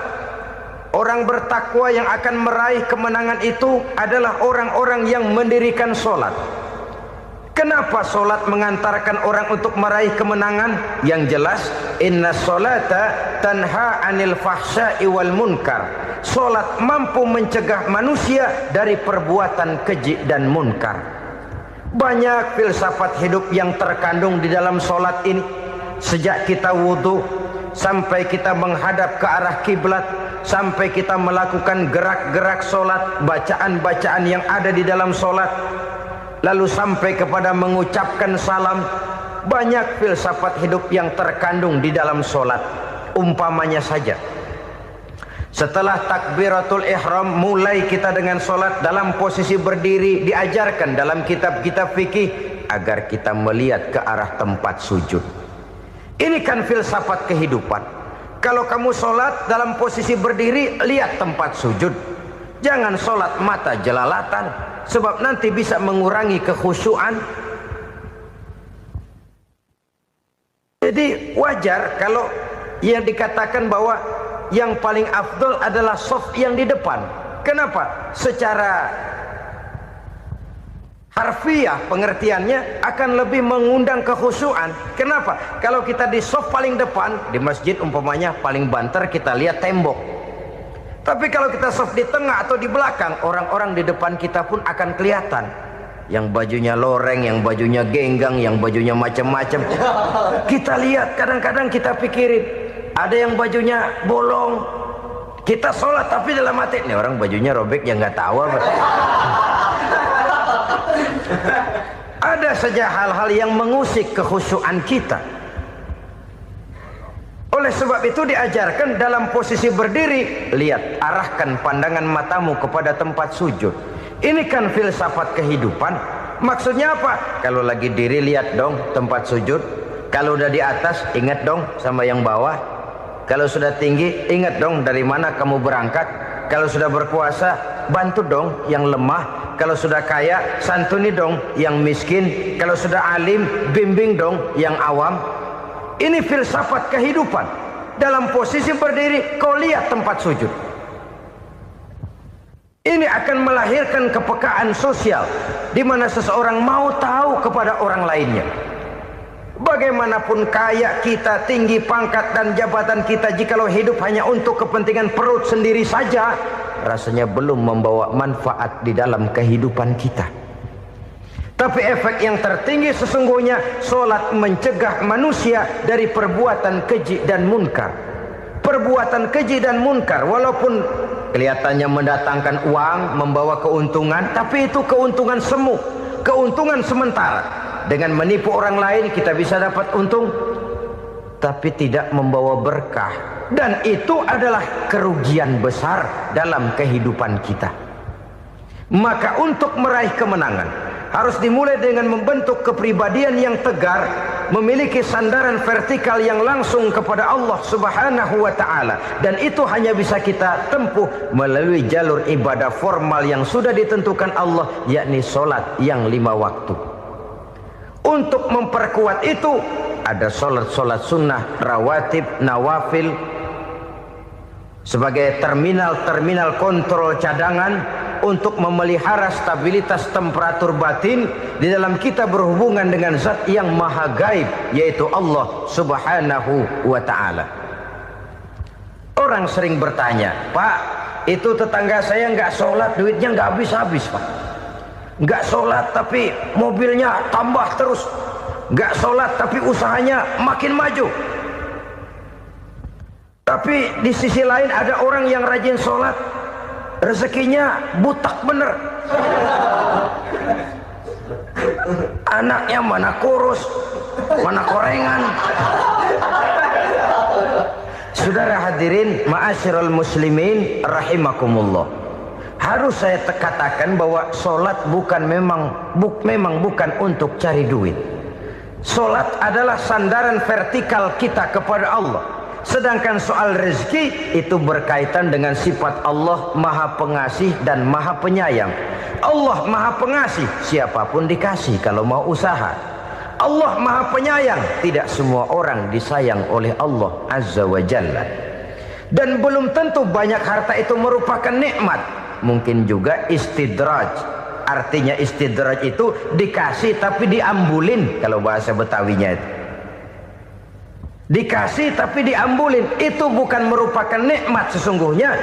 Orang bertakwa yang akan meraih kemenangan itu adalah orang-orang yang mendirikan sholat. Kenapa sholat mengantarkan orang untuk meraih kemenangan? Yang jelas, inna sholata tanha anil fahsya'i wal munkar. Sholat mampu mencegah manusia dari perbuatan keji dan munkar. Banyak filsafat hidup yang terkandung di dalam sholat ini. Sejak kita wudhu sampai kita menghadap ke arah kiblat, sampai kita melakukan gerak-gerak sholat, bacaan-bacaan yang ada di dalam sholat, lalu sampai kepada mengucapkan salam. Banyak filsafat hidup yang terkandung di dalam sholat. Umpamanya saja, setelah takbiratul ihram mulai kita dengan sholat dalam posisi berdiri, diajarkan dalam kitab-kitab fikih agar kita melihat ke arah tempat sujud. Ini kan filsafat kehidupan. Kalau kamu sholat dalam posisi berdiri, lihat tempat sujud. Jangan sholat mata jelalatan, sebab nanti bisa mengurangi kekhusyuan. Jadi wajar kalau yang dikatakan bahwa yang paling afdol adalah shaf yang di depan. Kenapa? Secara harfiah pengertiannya akan lebih mengundang kekhusyuan. Kenapa? Kalau kita di shaf paling depan di masjid umpamanya paling banter kita lihat tembok. Tapi kalau kita shaf di tengah atau di belakang, orang-orang di depan kita pun akan kelihatan. Yang bajunya loreng, yang bajunya genggang, yang bajunya macam-macam. Kita lihat, kadang-kadang kita pikirin, ada yang bajunya bolong. Kita sholat tapi dalam hati, nih orang bajunya robek yang nggak tahu apa. Ada saja hal-hal yang mengusik kekhusyuan kita. Oleh sebab itu diajarkan dalam posisi berdiri, lihat, arahkan pandangan matamu kepada tempat sujud. Ini kan filsafat kehidupan. Maksudnya apa? Kalau lagi diri lihat dong tempat sujud. Kalau udah di atas ingat dong sama yang bawah. Kalau sudah tinggi ingat dong dari mana kamu berangkat. Kalau sudah berkuasa bantu dong yang lemah. Kalau sudah kaya santuni dong yang miskin. Kalau sudah alim bimbing dong yang awam. Ini filsafat kehidupan. Dalam posisi berdiri kau lihat tempat sujud. Ini akan melahirkan kepekaan sosial di mana seseorang mau tahu kepada orang lainnya. Bagaimanapun kaya kita, tinggi pangkat dan jabatan kita, jikalau hidup hanya untuk kepentingan perut sendiri saja, rasanya belum membawa manfaat di dalam kehidupan kita. Tapi efek yang tertinggi sesungguhnya sholat mencegah manusia dari perbuatan keji dan munkar. Perbuatan keji dan munkar walaupun kelihatannya mendatangkan uang, membawa keuntungan, tapi itu keuntungan semu, keuntungan sementara. Dengan menipu orang lain kita bisa dapat untung, tapi tidak membawa berkah. Dan itu adalah kerugian besar dalam kehidupan kita. Maka untuk meraih kemenangan harus dimulai dengan membentuk kepribadian yang tegar, memiliki sandaran vertikal yang langsung kepada Allah Subhanahu wa ta'ala. Dan itu hanya bisa kita tempuh melalui jalur ibadah formal yang sudah ditentukan Allah, yakni sholat yang 5 waktu. Untuk memperkuat itu ada sholat-sholat sunnah, rawatib, nawafil sebagai terminal-terminal kontrol cadangan untuk memelihara stabilitas temperatur batin di dalam kita berhubungan dengan zat yang maha gaib, yaitu Allah Subhanahu wa ta'ala. Orang sering bertanya, Pak, itu tetangga saya nggak sholat, duitnya nggak habis-habis, Pak. Nggak sholat tapi mobilnya tambah terus. Nggak sholat tapi usahanya makin maju. Tapi di sisi lain ada orang yang rajin sholat, rezekinya butak bener. Anaknya mana kurus, mana korengan. Saudara hadirin ma'asyiral muslimin rahimakumullah. Harus saya katakan bahwa sholat memang bukan untuk cari duit. Sholat adalah sandaran vertikal kita kepada Allah. Sedangkan soal rezeki itu berkaitan dengan sifat Allah maha pengasih dan maha penyayang. Allah maha pengasih, siapapun dikasih kalau mau usaha. Allah maha penyayang, tidak semua orang disayang oleh Allah Azza wa Jalla. Dan belum tentu banyak harta itu merupakan nikmat. Mungkin juga istidraj. Artinya istidraj itu dikasih tapi diambulin, kalau bahasa Betawinya itu. Dikasih tapi diambulin, itu bukan merupakan nikmat sesungguhnya,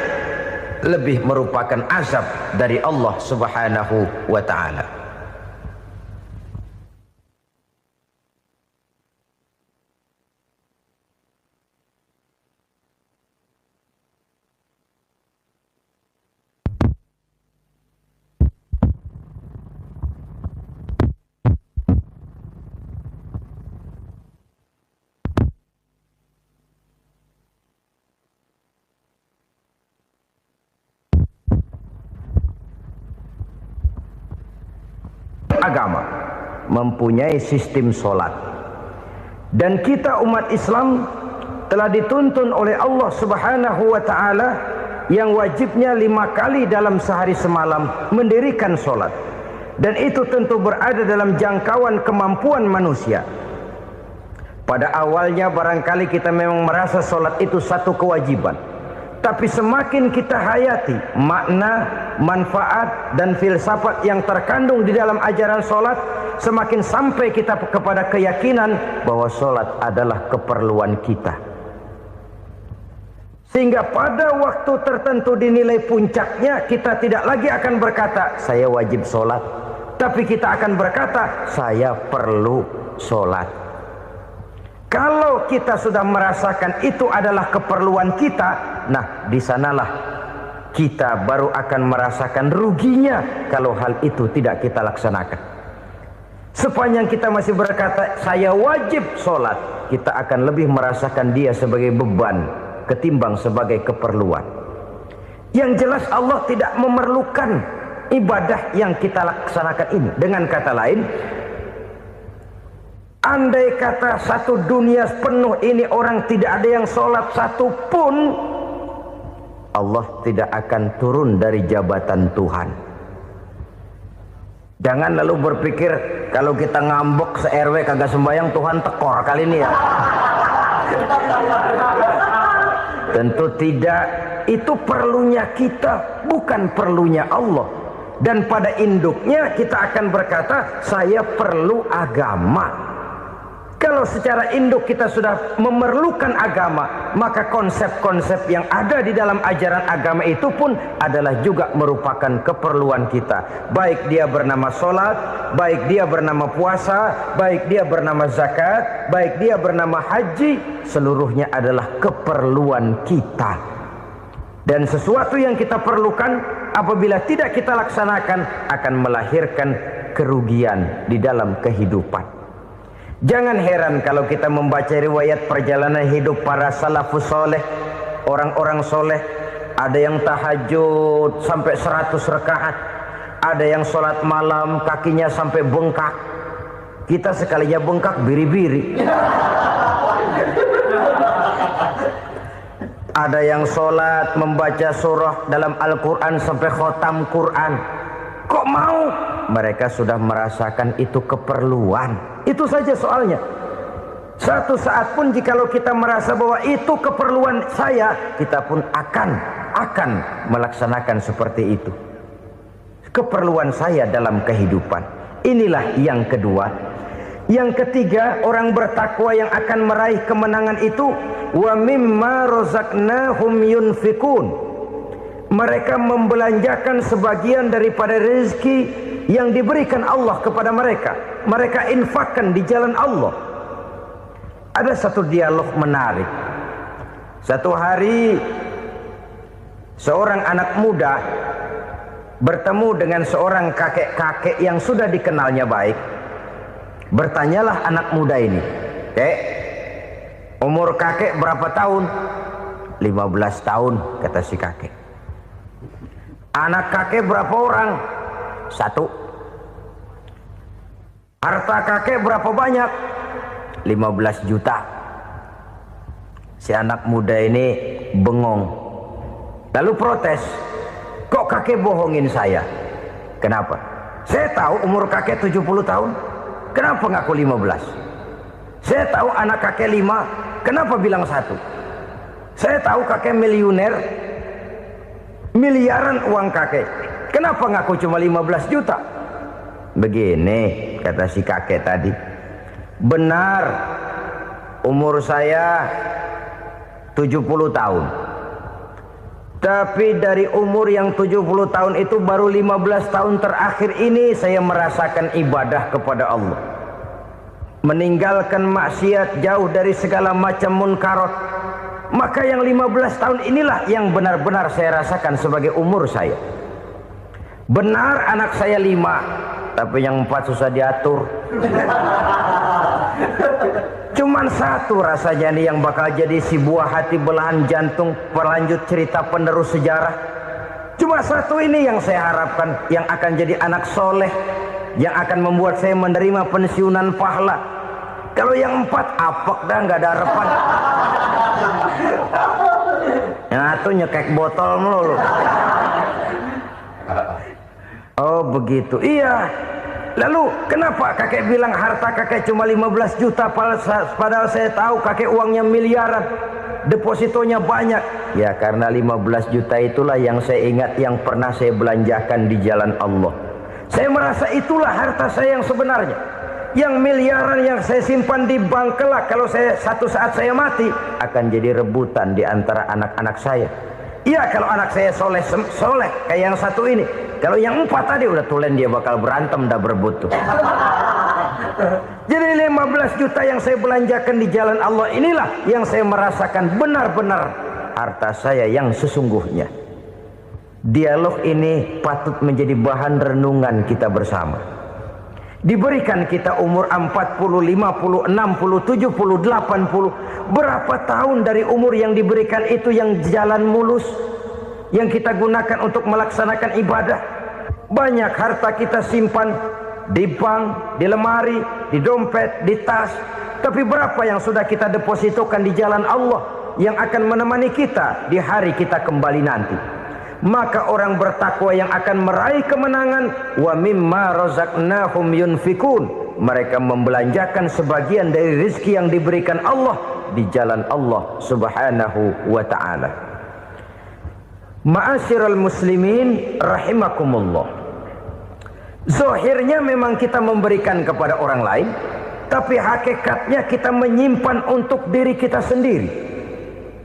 lebih merupakan azab dari Allah Subhanahu wa ta'ala. Agama mempunyai sistem sholat, dan kita umat Islam telah dituntun oleh Allah Subhanahu wa ta'ala yang wajibnya 5 kali dalam sehari semalam mendirikan solat, dan itu tentu berada dalam jangkauan kemampuan manusia. Pada awalnya barangkali kita memang merasa solat itu satu kewajiban, tapi semakin kita hayati makna, manfaat dan filsafat yang terkandung di dalam ajaran solat, semakin sampai kita kepada keyakinan bahwa solat adalah keperluan kita. Sehingga pada waktu tertentu dinilai puncaknya, kita tidak lagi akan berkata saya wajib solat, tapi kita akan berkata saya perlu solat. Kalau kita sudah merasakan itu adalah keperluan kita, nah di sanalah kita baru akan merasakan ruginya kalau hal itu tidak kita laksanakan. Sepanjang kita masih berkata saya wajib sholat, kita akan lebih merasakan dia sebagai beban ketimbang sebagai keperluan. Yang jelas Allah tidak memerlukan ibadah yang kita laksanakan ini. Dengan kata lain, andai kata satu dunia penuh ini orang tidak ada yang sholat satu pun, Allah tidak akan turun dari jabatan Tuhan. Jangan lalu berpikir kalau kita ngambek se-RW kagak sembahyang Tuhan tekor kali ini ya. Tentu tidak. Itu perlunya kita, bukan perlunya Allah. Dan pada induknya kita akan berkata saya perlu agama. Kalau secara induk kita sudah memerlukan agama, maka konsep-konsep yang ada di dalam ajaran agama itu pun adalah juga merupakan keperluan kita. Baik dia bernama sholat, baik dia bernama puasa, baik dia bernama zakat, baik dia bernama haji, seluruhnya adalah keperluan kita. Dan sesuatu yang kita perlukan apabila tidak kita laksanakan akan melahirkan kerugian di dalam kehidupan. Jangan heran kalau kita membaca riwayat perjalanan hidup para salafus soleh, orang-orang soleh. Ada yang tahajud sampai 100 rakaat, ada yang sholat malam kakinya sampai bengkak. Kita sekalinya bengkak biri-biri. Ada yang sholat membaca surah dalam Al-Quran sampai khotam Quran. Kok mau? Mereka sudah merasakan itu keperluan. Itu saja soalnya. Satu saat pun jikalau kita merasa bahwa itu keperluan saya, kita pun akan melaksanakan seperti itu. Keperluan saya dalam kehidupan. Inilah yang kedua. Yang ketiga, orang bertakwa yang akan meraih kemenangan itu, wa mimma razaqnahum yunfikun. Mereka membelanjakan sebagian daripada rezeki yang diberikan Allah kepada mereka. Mereka infakkan di jalan Allah. Ada satu dialog menarik. Satu hari seorang anak muda bertemu dengan seorang kakek-kakek yang sudah dikenalnya baik. Bertanyalah anak muda ini, "Kek, umur kakek berapa tahun?" 15 tahun, kata si kakek. Anak kakek berapa orang? 1. Harta kakek berapa banyak? 15 juta. Si anak muda ini bengong. Lalu protes, "Kok kakek bohongin saya?" "Kenapa?" "Saya tahu umur kakek 70 tahun. Kenapa ngaku 15? Saya tahu anak kakek 5. Kenapa bilang 1? Saya tahu kakek miliuner, miliaran uang kakek. Kenapa ngaku cuma 15 juta? Begini, kata si kakek tadi. Benar, umur saya 70 tahun. Tapi dari umur yang 70 tahun itu baru 15 tahun terakhir ini saya merasakan ibadah kepada Allah. Meninggalkan maksiat, jauh dari segala macam munkarat. Maka yang 15 tahun inilah yang benar-benar saya rasakan sebagai umur saya. Benar anak saya 5, tapi yang 4 susah diatur. Cuman 1 rasanya nih yang bakal jadi si buah hati belahan jantung pelanjut cerita penerus sejarah. Cuma 1 ini yang saya harapkan, yang akan jadi anak soleh, yang akan membuat saya menerima pensiunan pahala. Kalau yang 4 apek dah, nggak ada harapan. Yang satu nyekek botol melulu. Oh begitu. Iya. Lalu kenapa kakek bilang harta kakek cuma 15 juta padahal saya tahu kakek uangnya miliaran, depositonya banyak? Ya karena 15 juta itulah yang saya ingat yang pernah saya belanjakan di jalan Allah. Saya merasa itulah harta saya yang sebenarnya. Yang miliaran yang saya simpan di bank kelak kalau satu saat saya mati akan jadi rebutan di antara anak-anak saya. Iya kalau anak saya soleh kayak yang satu ini. Kalau yang 4 tadi udah tulen dia bakal berantem dah berebut tuh. Jadi 15 juta yang saya belanjakan di jalan Allah inilah yang saya merasakan benar-benar harta saya yang sesungguhnya. Dialog ini patut menjadi bahan renungan kita bersama. Diberikan kita umur 40, 50, 60, 70, 80. Berapa tahun dari umur yang diberikan itu yang jalan mulus, yang kita gunakan untuk melaksanakan ibadah? Banyak harta kita simpan di bank, di lemari, di dompet, di tas. Tapi berapa yang sudah kita depositokan di jalan Allah yang akan menemani kita di hari kita kembali nanti? Maka orang bertakwa yang akan meraih kemenangan, wa mimma razaqnahum yunfikun, mereka membelanjakan sebagian dari rezeki yang diberikan Allah di jalan Allah Subhanahu wa ta'ala. Ma'asyiral muslimin rahimakumullah. Zahirnya memang kita memberikan kepada orang lain, tapi hakikatnya kita menyimpan untuk diri kita sendiri.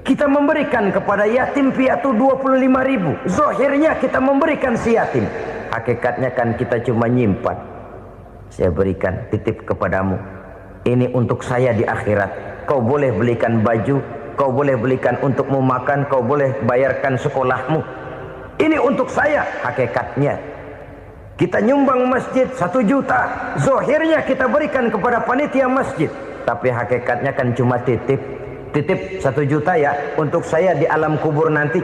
Kita memberikan kepada yatim piatu 25.000. Zahirnya kita memberikan si yatim, hakikatnya kan kita cuma nyimpan. Saya berikan, titip kepadamu, ini untuk saya di akhirat. Kau boleh belikan baju, kau boleh belikan untukmu makan, kau boleh bayarkan sekolahmu. Ini untuk saya. Hakikatnya kita nyumbang masjid 1 juta, zahirnya kita berikan kepada panitia masjid, tapi hakikatnya kan cuma titip 1 juta ya untuk saya di alam kubur nanti.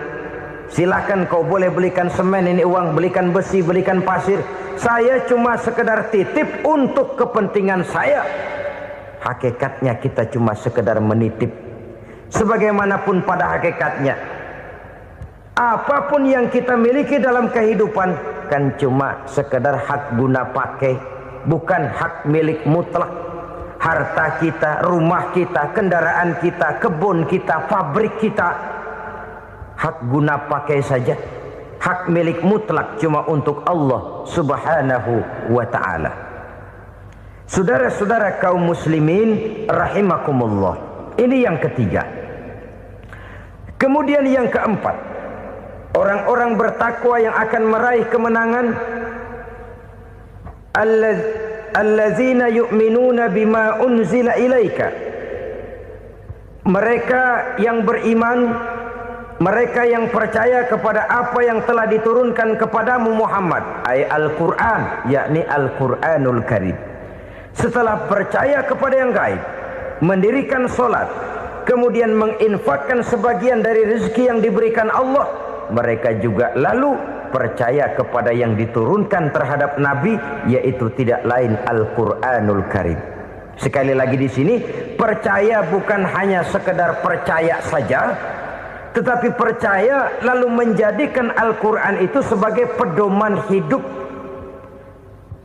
Silakan kau boleh belikan semen, ini uang, belikan besi, belikan pasir. Saya cuma sekedar titip untuk kepentingan saya. Hakikatnya kita cuma sekedar menitip. Sebagaimanapun pada hakikatnya, apapun yang kita miliki dalam kehidupan kan cuma sekedar hak guna pakai, bukan hak milik mutlak. Harta kita, rumah kita, kendaraan kita, kebun kita, pabrik kita, hak guna pakai saja. Hak milik mutlak cuma untuk Allah Subhanahu wa ta'ala. Saudara-saudara kaum muslimin rahimakumullah. Ini yang ketiga. Kemudian yang keempat, orang-orang bertakwa yang akan meraih kemenangan, allazina yu'minuna bima unzila ilaika. Mereka yang beriman, mereka yang percaya kepada apa yang telah diturunkan kepadamu Muhammad, ay Al-Quran, yakni Al-Quranul Karim. Setelah percaya kepada yang gaib, mendirikan solat, kemudian menginfakkan sebagian dari rezeki yang diberikan Allah, mereka juga lalu percaya kepada yang diturunkan terhadap Nabi, yaitu tidak lain Al-Quranul Karim. Sekali lagi di sini, percaya bukan hanya sekedar percaya saja, tetapi percaya lalu menjadikan Al-Quran itu sebagai pedoman hidup.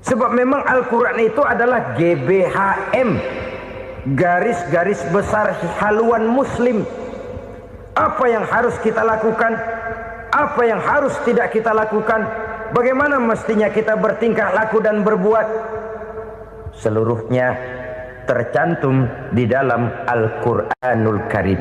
Sebab memang Al-Quran itu adalah GBHM, garis-garis besar haluan muslim. Apa yang harus kita lakukan, apa yang harus tidak kita lakukan, bagaimana mestinya kita bertingkah laku dan berbuat, seluruhnya tercantum di dalam Al-Quranul Karim.